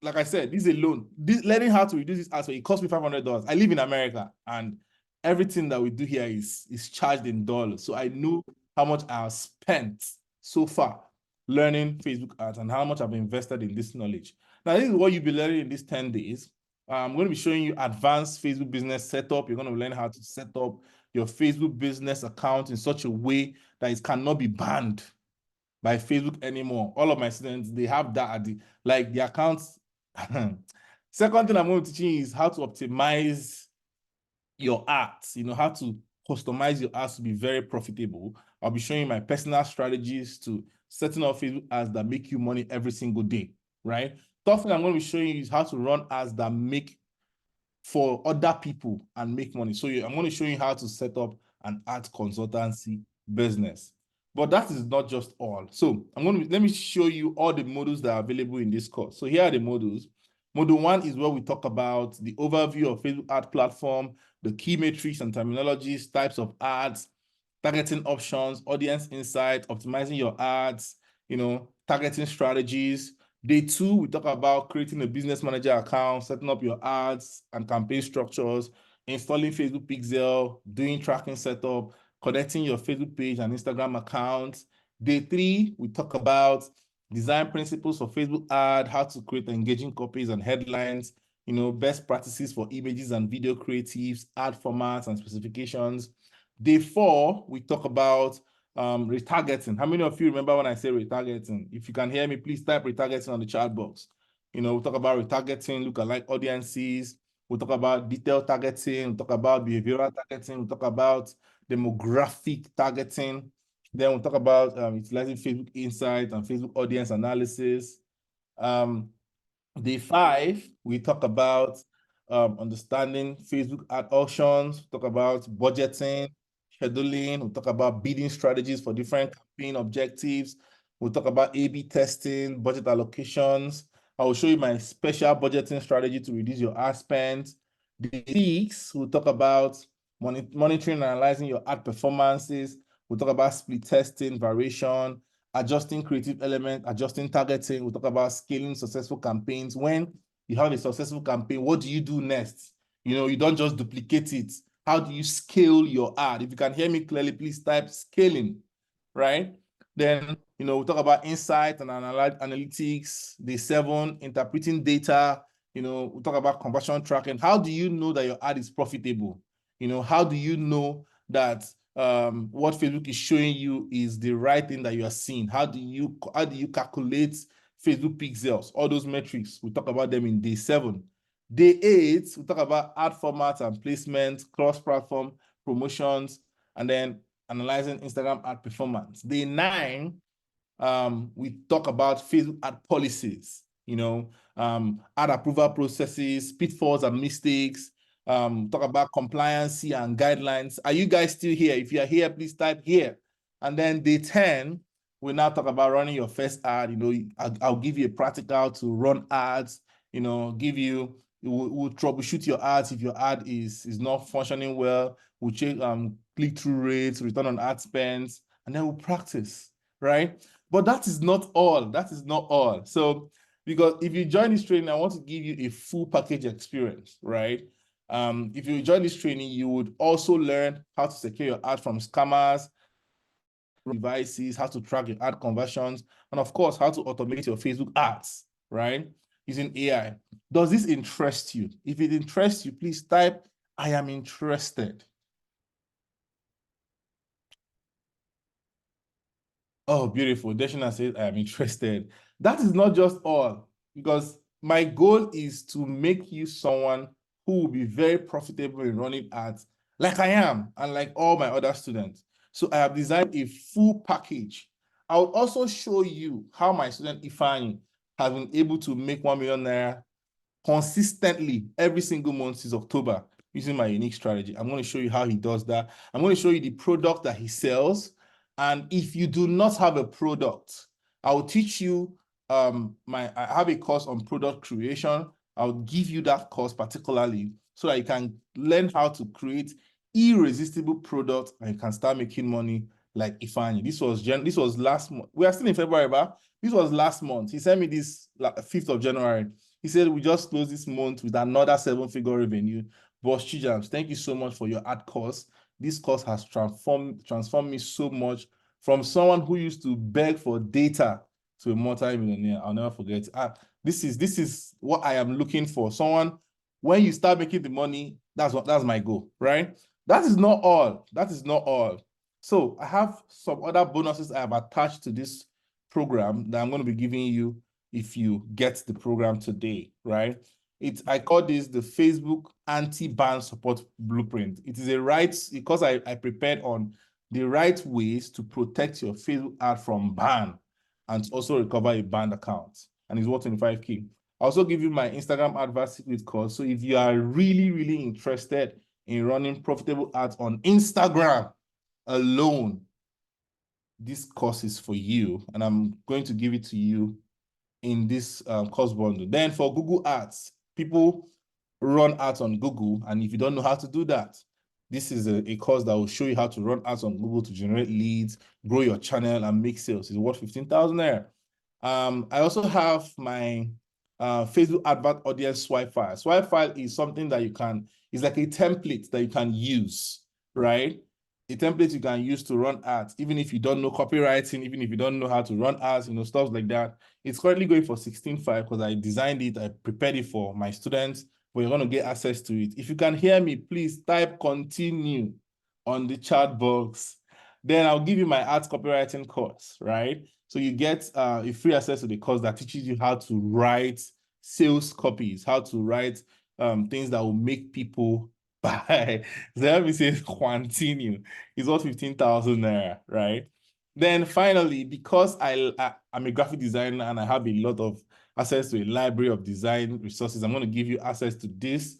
Like I said, this alone, learning how to reduce this ad spend, it cost me $500. I live in America, and everything that we do here is charged in dollars. So I know how much I have spent so far learning Facebook ads and how much I've invested in this knowledge. Now, this is what you'll be learning in these 10 days. I'm going to be showing you advanced Facebook business setup. You're going to learn how to set up your Facebook business account in such a way that it cannot be banned by Facebook anymore. All of my students, they have that at the accounts. Second thing I'm going to teach you is how to optimize your ads, how to customize your ads to be very profitable. I'll be showing you my personal strategies to setting up Facebook ads that make you money every single day, right? Third thing I'm going to be showing you is how to run ads that make for other people and make money. So I'm going to show you how to set up an ad consultancy business. But that is not just all. So let me show you all the modules that are available in this course. So here are the modules. Module 1 is where we talk about the overview of Facebook ad platform, the key metrics and terminologies, types of ads, targeting options, audience insight, optimizing your ads, targeting strategies. Day 2, we talk about creating a business manager account, setting up your ads and campaign structures, installing Facebook Pixel, doing tracking setup, connecting your Facebook page and Instagram accounts. Day 3, we talk about design principles for Facebook ad, how to create engaging copies and headlines, best practices for images and video creatives, ad formats and specifications. Day 4, we talk about retargeting. How many of you remember when I say retargeting? If you can hear me, please type retargeting on the chat box. We'll talk about retargeting, lookalike audiences. We'll talk about detailed targeting. We'll talk about behavioral targeting. We'll talk about demographic targeting. Then we'll talk about utilizing Facebook Insight and Facebook audience analysis. Day 5, we talk about understanding Facebook ad auctions, talk about budgeting, scheduling. We'll talk about bidding strategies for different campaign objectives. We'll talk about A/B testing, budget allocations. I will show you my special budgeting strategy to reduce your ad spend. Day 6, we'll talk about monitoring and analyzing your ad performances. We'll talk about split testing, variation, adjusting creative element, adjusting targeting. We'll talk about scaling successful campaigns. When you have a successful campaign, what do you do next? You don't just duplicate it. How do you scale your ad? If you can hear me clearly, please type scaling, right? Then, we'll talk about insight and analytics. Day 7, interpreting data. We'll talk about conversion tracking. How do you know that your ad is profitable? How do you know that what Facebook is showing you is the right thing that you are seeing? How do you calculate Facebook pixels? All those metrics, we'll talk about them in day 7. Day 8, we'll talk about ad formats and placement, cross-platform promotions, and then analyzing Instagram ad performance. Day 9, we talk about Facebook ad policies, ad approval processes, pitfalls and mistakes, talk about compliance and guidelines. Are you guys still here? If you are here, please type here. And then day 10, we now talk about running your first ad. I'll give you a practical to run ads, we'll troubleshoot your ads if your ad is not functioning well. We'll check click-through rates, return on ad spends, and then we'll practice, right? But that is not all. That is not all. So, because if you join this training, I want to give you a full package experience, right? If you join this training, you would also learn how to secure your ad from scammers, devices, how to track your ad conversions, and of course, how to automate your Facebook ads, right? Using AI. Does this interest you? If it interests you, please type, I am interested. Oh, beautiful. Deshina says, I am interested. That is not just all, because my goal is to make you someone who will be very profitable in running ads, like I am, and like all my other students. So I have designed a full package. I will also show you how my student Ifani has been able to make 1 million naira consistently every single month since October using my unique strategy. I'm going to show you how he does that. I'm going to show you the product that he sells. And if you do not have a product, I will teach you I have a course on product creation. I'll give you that course particularly so that you can learn how to create irresistible products and you can start making money like Ifani. This was last month. We are still in February, but this was last month. He sent me this 5th of January. He said, we just closed this month with another 7-figure revenue. Boss Chijams, thank you so much for your ad course. This course has transformed me so much from someone who used to beg for data to a multi-millionaire. I'll never forget. This is what I am looking for. Someone, when you start making the money, that's my goal, right? That is not all. That is not all. So I have some other bonuses I have attached to this program that I'm going to be giving you if you get the program today, right? I call this the Facebook anti-ban support blueprint. It is because I prepared on the right ways to protect your Facebook ad from ban and to also recover a banned account. And it's worth 25K. I also give you my Instagram advert secret course. So if you are really, really interested in running profitable ads on Instagram alone, this course is for you. And I'm going to give it to you in this course bundle. Then for Google Ads, people run ads on Google, and if you don't know how to do that, this is a course that will show you how to run ads on Google to generate leads, grow your channel, and make sales. It's worth 15,000 there. I also have my Facebook advert audience swipe file. Swipe file is something that it's like a template that you can use, right? A template you can use to run ads, even if you don't know copywriting, even if you don't know how to run ads, stuff like that. It's currently going for 16.5 because I designed it, I prepared it for my students, but you're going to get access to it. If you can hear me, please type continue on the chat box. Then I'll give you my ads copywriting course, right? So you get a free access to the course that teaches you how to write sales copies, how to write things that will make people buy. So let me say continue. It's worth 15,000 naira, right? Then finally, because I'm a graphic designer and I have a lot of access to a library of design resources, I'm going to give you access to this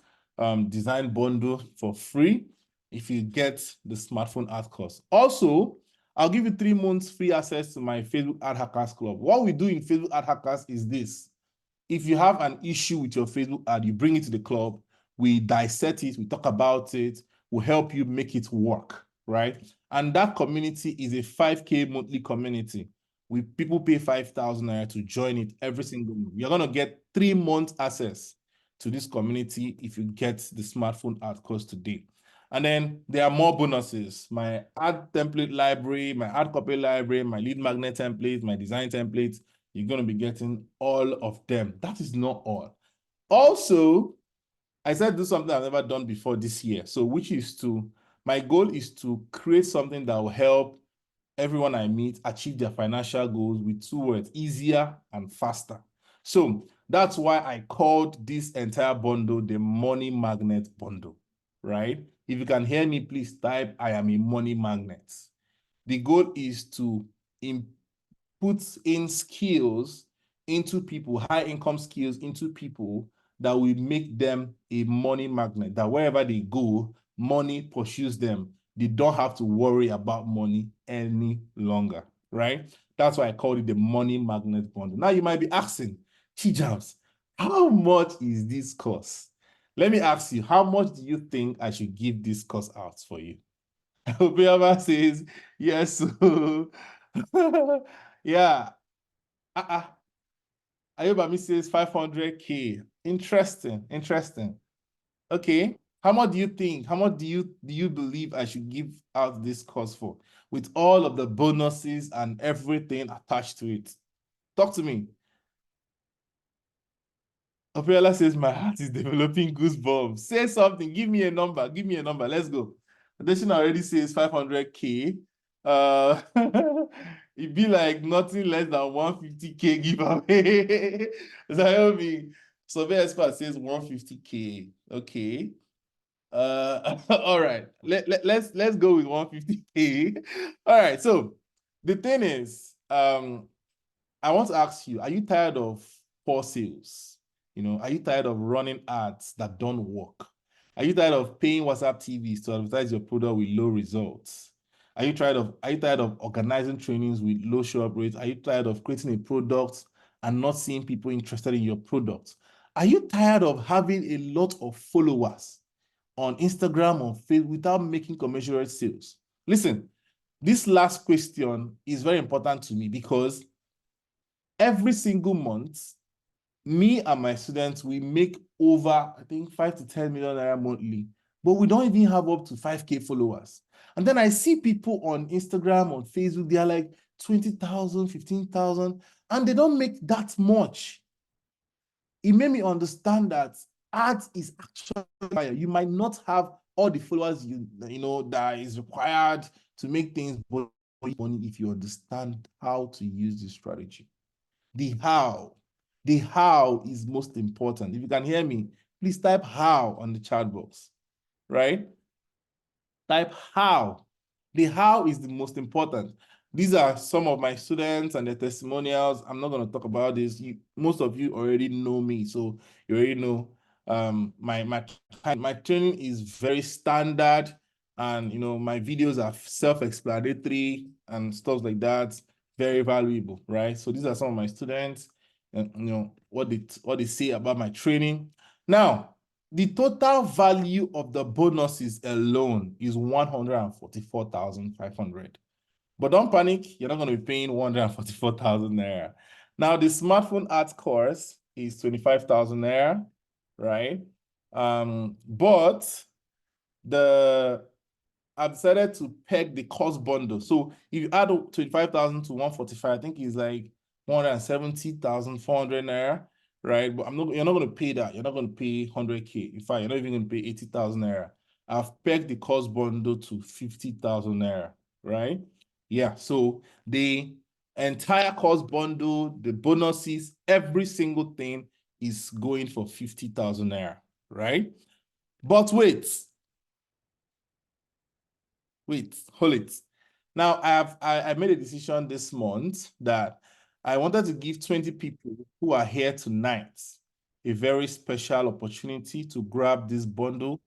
design bundle for free. if you get the smartphone ad course. Also, I'll give you 3 months free access to my Facebook Ad Hackers Club. What we do in Facebook Ad Hackers is this. If you have an issue with your Facebook ad, you bring it to the club, we dissect it, we talk about it, we'll help you make it work, right? And that community is a 5K monthly community. People pay 5,000 naira to join it every single month. You're gonna get 3 months access to this community if you get the smartphone ad course today. And then there are more bonuses. My ad template library, my ad copy library, my lead magnet templates, my design templates, you're going to be getting all of them. That is not all. Also, I said do something I've never done before this year. So my goal is to create something that will help everyone I meet achieve their financial goals with 2 words, easier and faster. So that's why I called this entire bundle the Money Magnet Bundle, right? If you can hear me, please type, I am a money magnet. The goal is to put in skills into people, high income skills into people that will make them a money magnet, that wherever they go, money pursues them. They don't have to worry about money any longer, right? That's why I called it the Money Magnet Bundle. Now you might be asking, Chijams, how much is this course? Let me ask you, how much do you think I should give this course out for you? Obiama says, yes. Yeah. Ayobami says 500K. Interesting. Okay. How much do you think? How much do you believe I should give out this course for? With all of the bonuses and everything attached to it. Talk to me. Opiola says, my heart is developing goosebumps. Say something. Give me a number. Let's go. Addition already says 500K. It'd be like nothing less than 150K giveaway. Zayomi, survey expert says 150K. Okay. All right. Let's go with 150K. All right. So the thing is, I want to ask you, are you tired of poor sales? Are you tired of running ads that don't work? Are you tired of paying WhatsApp TVs to advertise your product with low results? Are you tired of organizing trainings with low show-up rates? Are you tired of creating a product and not seeing people interested in your product? Are you tired of having a lot of followers on Instagram, on Facebook, without making commensurate sales? Listen, this last question is very important to me because every single month, me and my students, we make over, I think, 5 to 10 million naira monthly, but we don't even have up to 5K followers. And then I see people on Instagram, on Facebook, they are like 20,000, 15,000, and they don't make that much. It made me understand that ads is actually, you might not have all the followers that is required to make things money if you understand how to use this strategy. The how is most important. If you can hear me, please type how on the chat box, right? Type how. The how is the most important. These are some of my students and their testimonials. I'm not going to talk about this. Most of you already know me, so you already know my training is very standard, and my videos are self-explanatory and stuff like that. Very valuable, right? So these are some of my students, and what they say about my training. Now, the total value of the bonuses alone is 144,500. But don't panic, you're not going to be paying 144,000 naira. Now, the smartphone arts course is 25,000 naira, right? But I've decided to peg the cost bundle. So if you add 25,000 to 145, I think it's like 170,400 naira, right? But you're not going to pay that. You're not going to pay 100K. In fact, you're not even going to pay 80,000 naira. I've pegged the cost bundle to 50,000 naira, right? Yeah, so the entire cost bundle, the bonuses, every single thing is going for 50,000 naira, right? But wait, hold it. Now I made a decision this month that I wanted to give 20 people who are here tonight a very special opportunity to grab this bundle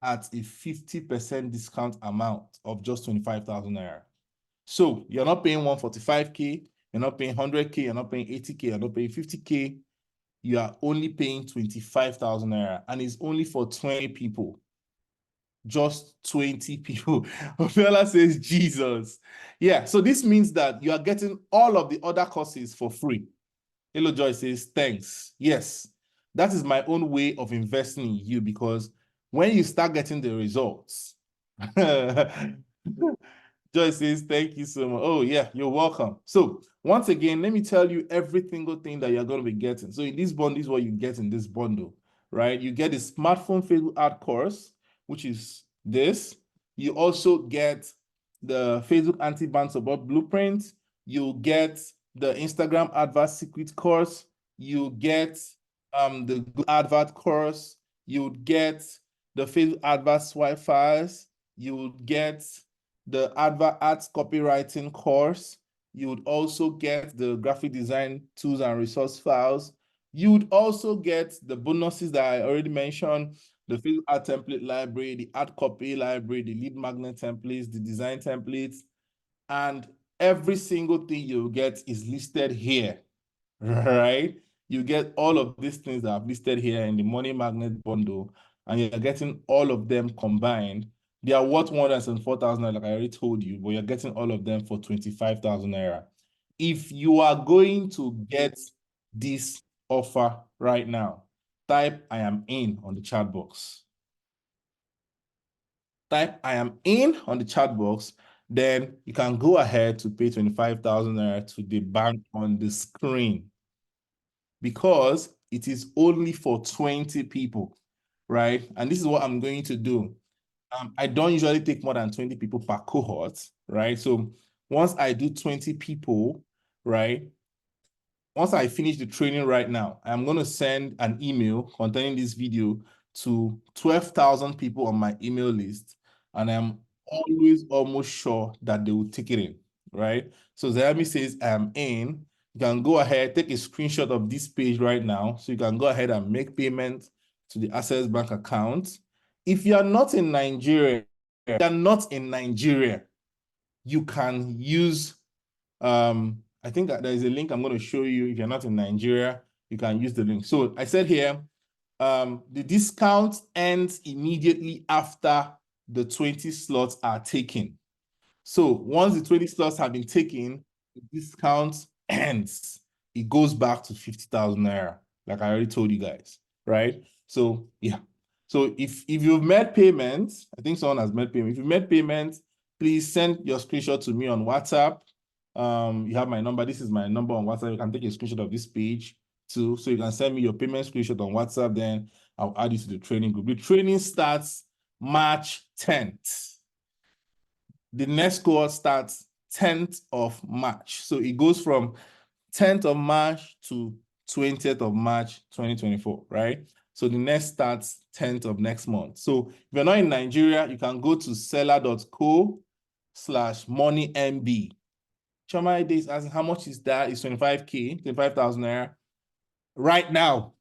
at a 50% discount amount of just 25,000 naira. So you're not paying 145K, you're not paying 100K, you're not paying 80K, you're not paying 50K. You are only paying 25,000 naira, and it's only for 20 people. Just 20 people. Opiola says, Jesus. Yeah, so this means that you are getting all of the other courses for free. Hello Joy says, thanks. Yes, that is my own way of investing in you, because when you start getting the results, Joy says, thank you so much. Oh, yeah, you're welcome. So, once again, let me tell you every single thing that you're going to be getting. So, in this bundle is what you get in this bundle, right? You get the smartphone Facebook ad course, which is this. You also get the Facebook anti-ban support blueprint. You get the Instagram advert secret course. You get the Google advert course. You get the Facebook advert swipe files. You would get the advert ads copywriting course. You would also get the graphic design tools and resource files. You would also get the bonuses that I already mentioned, the Facebook ad template library, the ad copy library, the lead magnet templates, the design templates, and every single thing you get is listed here, right? You get all of these things that I've listed here in the money magnet bundle, and you're getting all of them combined. They are worth more than 74,000 naira, like I already told you, but you're getting all of them for 25,000 naira. If you are going to get this offer right now, type I am in on the chat box. Type I am in on the chat box, then you can go ahead to pay 25,000 naira to the bank on the screen, because it is only for 20 people, right? And this is what I'm going to do. I don't usually take more than 20 people per cohort, right? So once I do 20 people, right? Once I finish the training right now, I'm going to send an email containing this video to 12,000 people on my email list. And I'm always almost sure that they will take it in, right? So Zayami says, I'm in. You can go ahead, take a screenshot of this page right now. So you can go ahead and make payment to the Access Bank account. If you are not in Nigeria, you can use I think that there is a link I'm going to show you. If you're not in Nigeria, you can use the link. So I said here, the discount ends immediately after the 20 slots are taken. So once the 20 slots have been taken, the discount ends. It goes back to 50,000 naira, like I already told you guys, right? So yeah. So if you've made payments, I think someone has made payment. If you've made payments, please send your screenshot to me on WhatsApp. You have my number. This is my number on WhatsApp. You can take a screenshot of this page too. So you can send me your payment screenshot on WhatsApp. Then I'll add you to the training group. The training starts March 10th. The next cohort starts 10th of March. So it goes from 10th of March to 20th of March, 2024, right? So the next starts 10th of next month. So if you're not in Nigeria, you can go to seller.co/moneymb. Chama is asking, how much is that? It's 25K, 25,000 naira. Right now,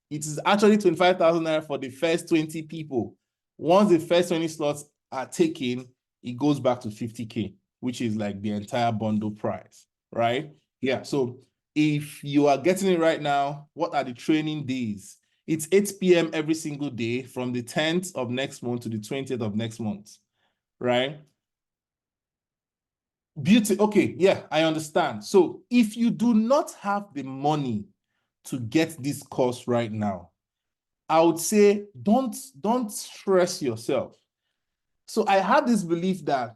it is actually 25,000 naira for the first 20 people. Once the first 20 slots are taken, it goes back to 50K, which is like the entire bundle price, right? Yeah, so if you are getting it right now, what are the training days? It's 8 p.m. every single day from the 10th of next month to the 20th of next month, right? Beauty, okay, yeah, I understand. So if you do not have the money to get this course right now, I would say don't stress yourself. So I had this belief that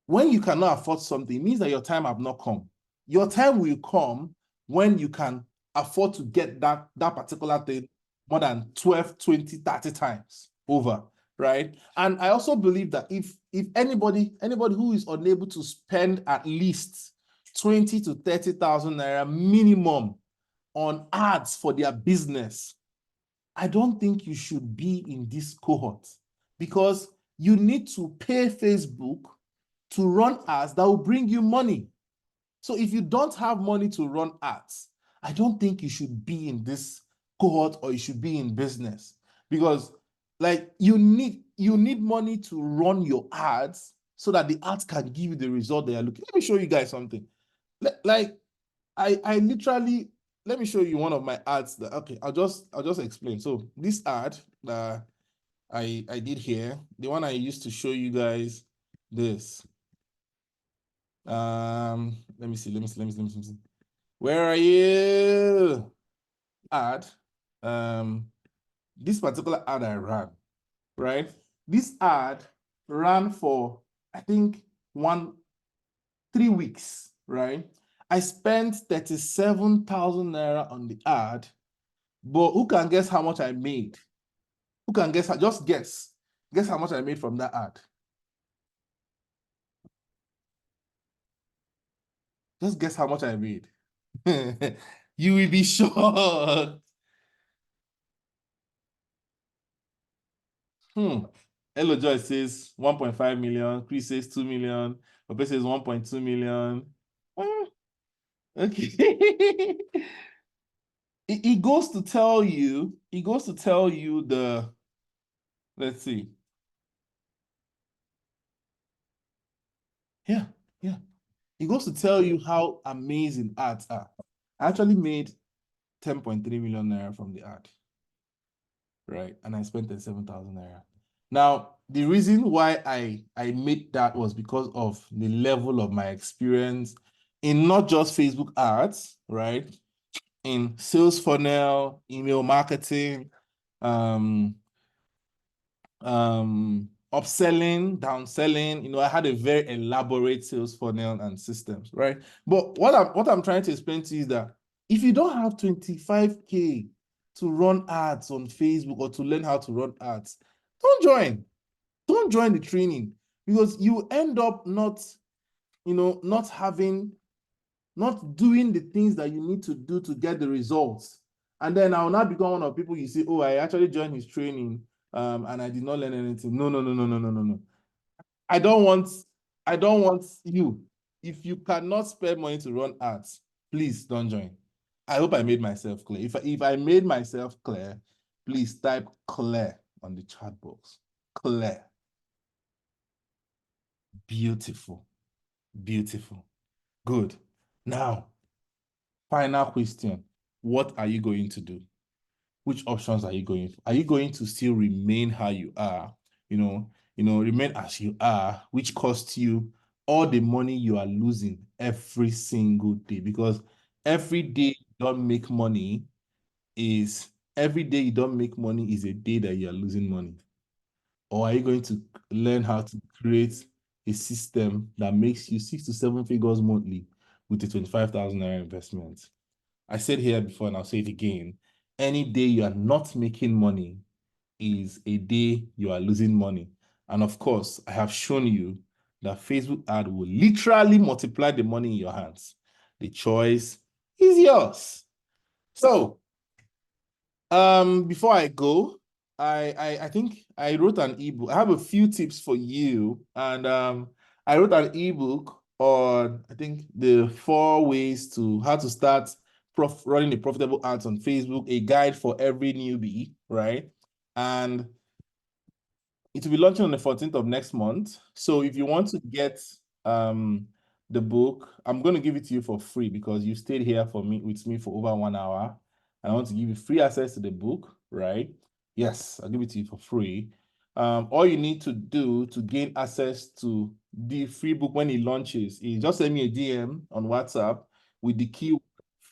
when you cannot afford something, it means that your time have not come. Your time will come when you can afford to get that particular thing more than 12, 20, 30 times over, right? And I also believe that if anybody who is unable to spend at least 20 to 30,000 naira minimum on ads for their business, I don't think you should be in this cohort, because you need to pay Facebook to run ads that will bring you money. So if you don't have money to run ads, I don't think you should be in this cohort or you should be in business, because like you need money to run your ads so that the ads can give you the result they are looking. Let me show you guys something. Like I literally, let me show you one of my ads that, okay, I'll just explain. So this ad that I did here, the one I used to show you guys this. Let me see. Where are you? Ad. This particular ad I ran, right? This ad ran for, I think, 3 weeks, right? I spent 37,000 Naira on the ad, but who can guess how much I made? Who can guess? Just guess. Guess how much I made from that ad. Just guess how much I made. You will be shocked. Hello Joy says 1.5 million. Chris says 2 million. Papa says 1.2 million. Okay. It goes to tell you, the, let's see. Yeah. It goes to tell you how amazing ads are. I actually made 10.3 million Naira from the ad, right? And I spent 37,000 Naira. Now, the reason why I made that was because of the level of my experience in not just Facebook ads, right? In sales funnel, email marketing, upselling, downselling. I had a very elaborate sales funnel and systems, right? But what I'm trying to explain to you is that if you don't have 25K to run ads on Facebook or to learn how to run ads, don't join. Don't join the training, because you end up not doing the things that you need to do to get the results. And then I'll not become one of people you say, oh, I actually joined his training, and I did not learn anything. No. I don't want you. If you cannot spend money to run ads, please don't join. I hope I made myself clear. If I made myself clear, please type clear on the chat box. Clear. Beautiful. Good. Now, final question. What are you going to do? Which options are you going for? Are you going to still remain how you are? Remain as you are, which costs you all the money you are losing every single day? Because every day you don't make money is every day you don't make money is a day that you are losing money. Or are you going to learn how to create a system that makes you 6 to 7 figures monthly with a 25,000 Naira investment? I said here before and I'll say it again. Any day you are not making money is a day you are losing money. And of course, I have shown you that Facebook ad will literally multiply the money in your hands. The choice is yours. So, before I go, I think I wrote an ebook. I have a few tips for you, and I wrote an ebook on, I think, the 4 ways to how to start running a profitable ads on Facebook, a guide for every newbie, right? And it will be launching on the 14th of next month. So if you want to get the book, I'm going to give it to you for free because you stayed here with me for over 1 hour. And I want to give you free access to the book, right? Yes, I'll give it to you for free. All you need to do to gain access to the free book when it launches is just send me a DM on WhatsApp with the keyword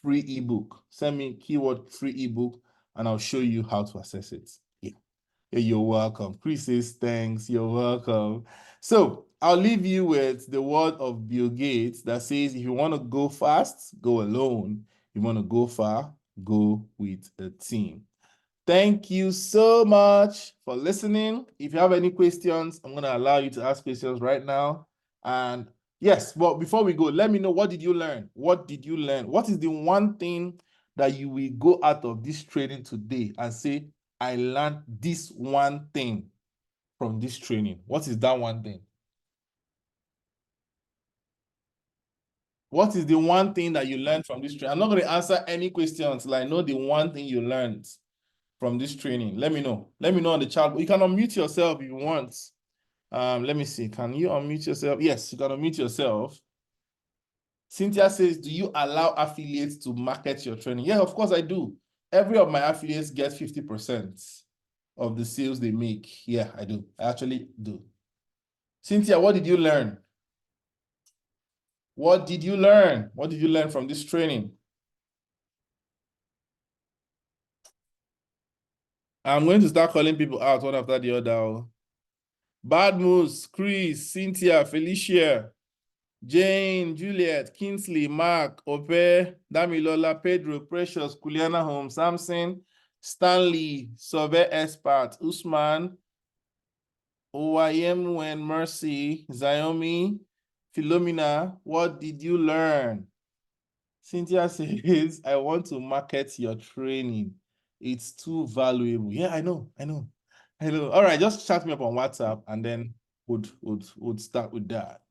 free ebook. Send me keyword free ebook and I'll show you how to access it. Yeah. You're welcome. Chris says thanks. You're welcome. So I'll leave you with the word of Bill Gates that says, if you want to go fast, go alone. If you want to go far, go with a team. Thank you so much for listening. If you have any questions, I'm going to allow you to ask questions right now. And yes, but before we go, let me know, what did you learn? What did you learn? What is the one thing that you will go out of this training today and say, I learned this one thing from this training? What is that one thing? What is the one thing that you learned from this training? I'm not going to answer any questions. Like, know the one thing you learned from this training. Let me know. Let me know on the chat. You can unmute yourself if you want. Let me see. Can you unmute yourself? Yes, you can unmute yourself. Cynthia says, do you allow affiliates to market your training? Yeah, of course I do. Every of my affiliates gets 50% of the sales they make. Yeah, I do. I actually do. Cynthia, what did you learn? What did you learn? What did you learn from this training? I'm going to start calling people out one after the other. Bad Moose, Chris, Cynthia, Felicia, Jane, Juliet, Kingsley, Mark, Ope, Damilola, Pedro, Precious, Kuliana Home, Samson, Stanley, Sobe Expert, Usman, Owayemwen, Mercy, Zayomi, Philomena, what did you learn? Cynthia says, I want to market your training. It's too valuable. Yeah, I know. All right, just chat me up on WhatsApp and then would start with that.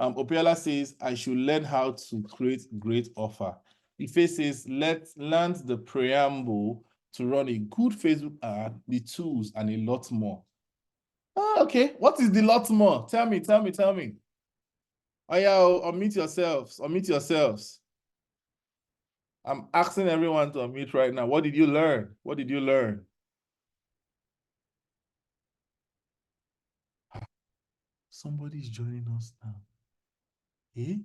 Opiola says, I should learn how to create great offer. Ife says, let's learn the preamble to run a good Facebook ad, the tools, and a lot more. Okay. What is the lot more? Tell me. Oh yeah, unmute yourselves. I'm asking everyone to unmute right now. What did you learn? Somebody's joining us now. Eh?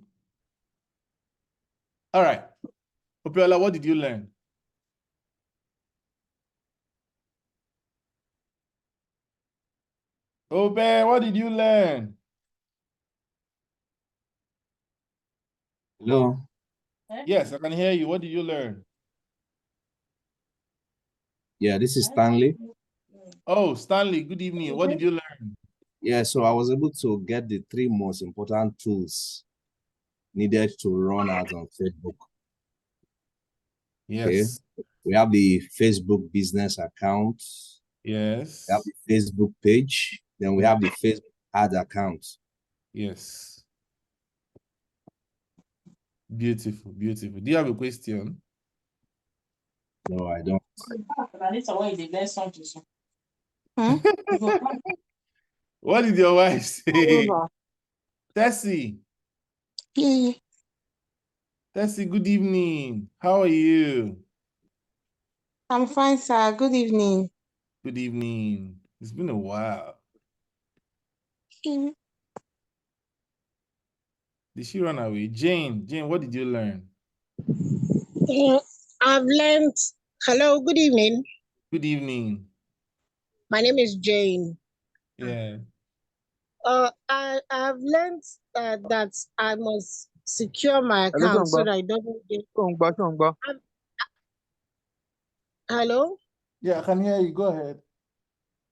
All right. Opiola, what did you learn? Obe, what did you learn? Hello. Yes, I can hear you. What did you learn? Yeah, this is Stanley. Oh, Stanley, good evening. What did you learn? Yeah, so I was able to get the 3 most important tools needed to run ads on Facebook. Yes. Okay. We have the Facebook business account. Yes. We have the Facebook page. Then we have the Facebook ad account. Yes. Beautiful. Do you have a question? No, I don't. What did your wife say? Tessie. Yeah. Tessie, good evening. How are you? I'm fine, sir. Good evening. Good evening. It's been a while. Mm. Did she run away? Jane, what did you learn? I've learned. Hello, good evening. Good evening. My name is Jane. Yeah. I've learned that I must secure my account so that I don't get. Hello? Yeah, I can hear you. Go ahead.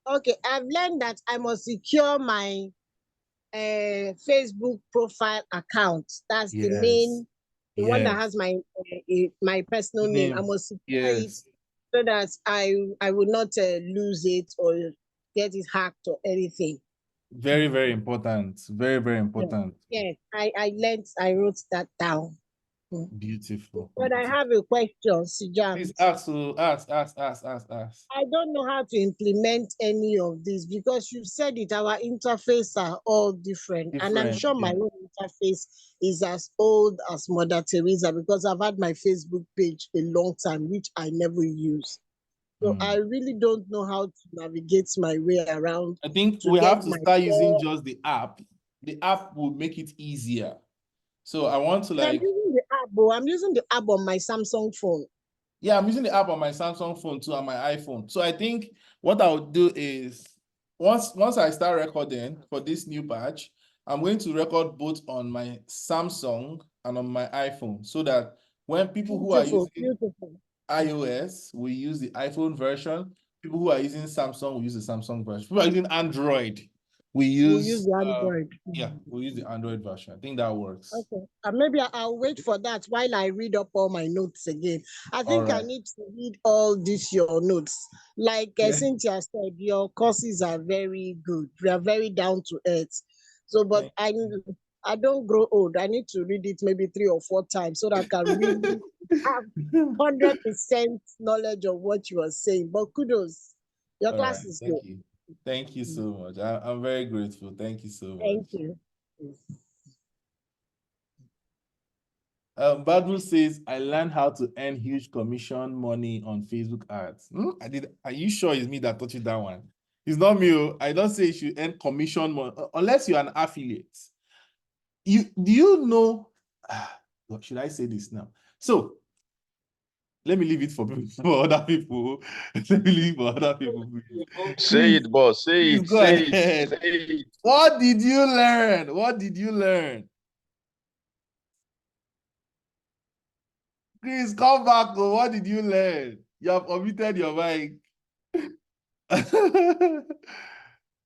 Okay, I've learned that I must secure my Facebook profile account. That's the main, the one that has my personal name. I must secure it so that I will not lose it or get it hacked or anything. Very, very important. Very, very important. Yes, I wrote that down. Beautiful. But I have a question, Sijam. Please ask. I don't know how to implement any of this because you said it, our interface are all different. And I'm sure my own interface is as old as Mother Teresa because I've had my Facebook page a long time, which I never use. So I really don't know how to navigate my way around. I think we have to start using just the app. The app will make it easier. So I want to like. I'm using the app, but I'm using the app on my Samsung phone. Yeah, I'm using the app on my Samsung phone too, on my iPhone. So I think what I'll do is once I start recording for this new batch, I'm going to record both on my Samsung and on my iPhone so that when people who are using iOS will use the iPhone version, people who are using Samsung will use the Samsung version. People who are using Android, we'll use the Android. We'll use the Android version. I think that works. Okay. Maybe I'll wait for that while I read up all my notes again. I think I need to read all these your notes. Like Cynthia said, your courses are very good. They are very down to earth. So, but I don't grow old. I need to read it maybe 3 or 4 times so that I can really have 100% knowledge of what you are saying. But kudos, your All right, class is good. thank you. Thank you so much. I'm very grateful. Thank you so much. Thank you. Badru says, I learned how to earn huge commission money on Facebook ads. I did. Are you sure it's me that taught you that one? It's not me. Oh. I don't say you should earn commission money unless you're an affiliate. Do you know? Should I say this now? So let me leave it for other people. Let me leave it for other people. Say it, boss. Say it. Go Say ahead. it. Say it. What did you learn? What did you learn? Chris, come back. Oh, what did you learn? You have omitted your mic.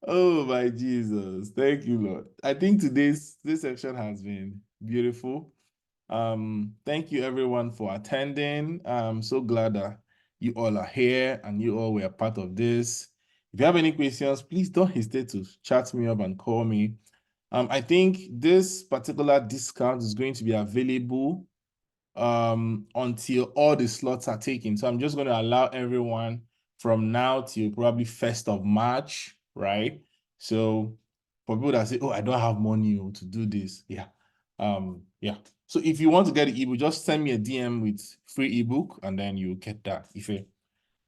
Oh my Jesus. Thank you, Lord. I think this section has been beautiful. Thank you everyone for attending. I'm so glad that you all are here and you all were part of this. If you have any questions, please don't hesitate to chat me up and call me. I think this particular discount is going to be available until all the slots are taken. So I'm just going to allow everyone from now till probably 1st of March, right? So for people that say, oh, I don't have money to do this. Yeah. Yeah. So if you want to get the ebook, just send me a DM with free ebook and then you get that.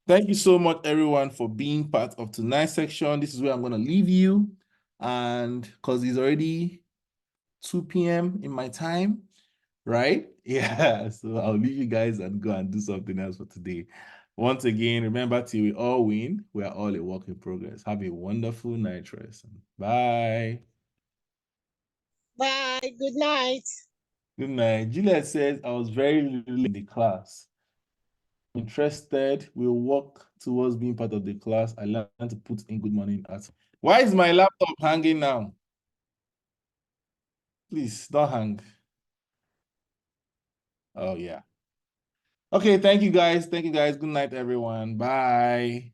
Thank you so much, everyone, for being part of tonight's section. This is where I'm going to leave you. And because it's already 2 p.m. in my time, right? Yeah. So I'll leave you guys and go and do something else for today. Once again, remember, till we all win, we are all a work in progress. Have a wonderful night rest. Bye. Bye. Good night. Good night. Juliet says, I was very little in the class. Interested, we'll work towards being part of the class. I learned to put in good money in art. Why is my laptop hanging now? Please, don't hang. Oh, yeah. Okay, thank you guys. Thank you guys. Good night, everyone. Bye.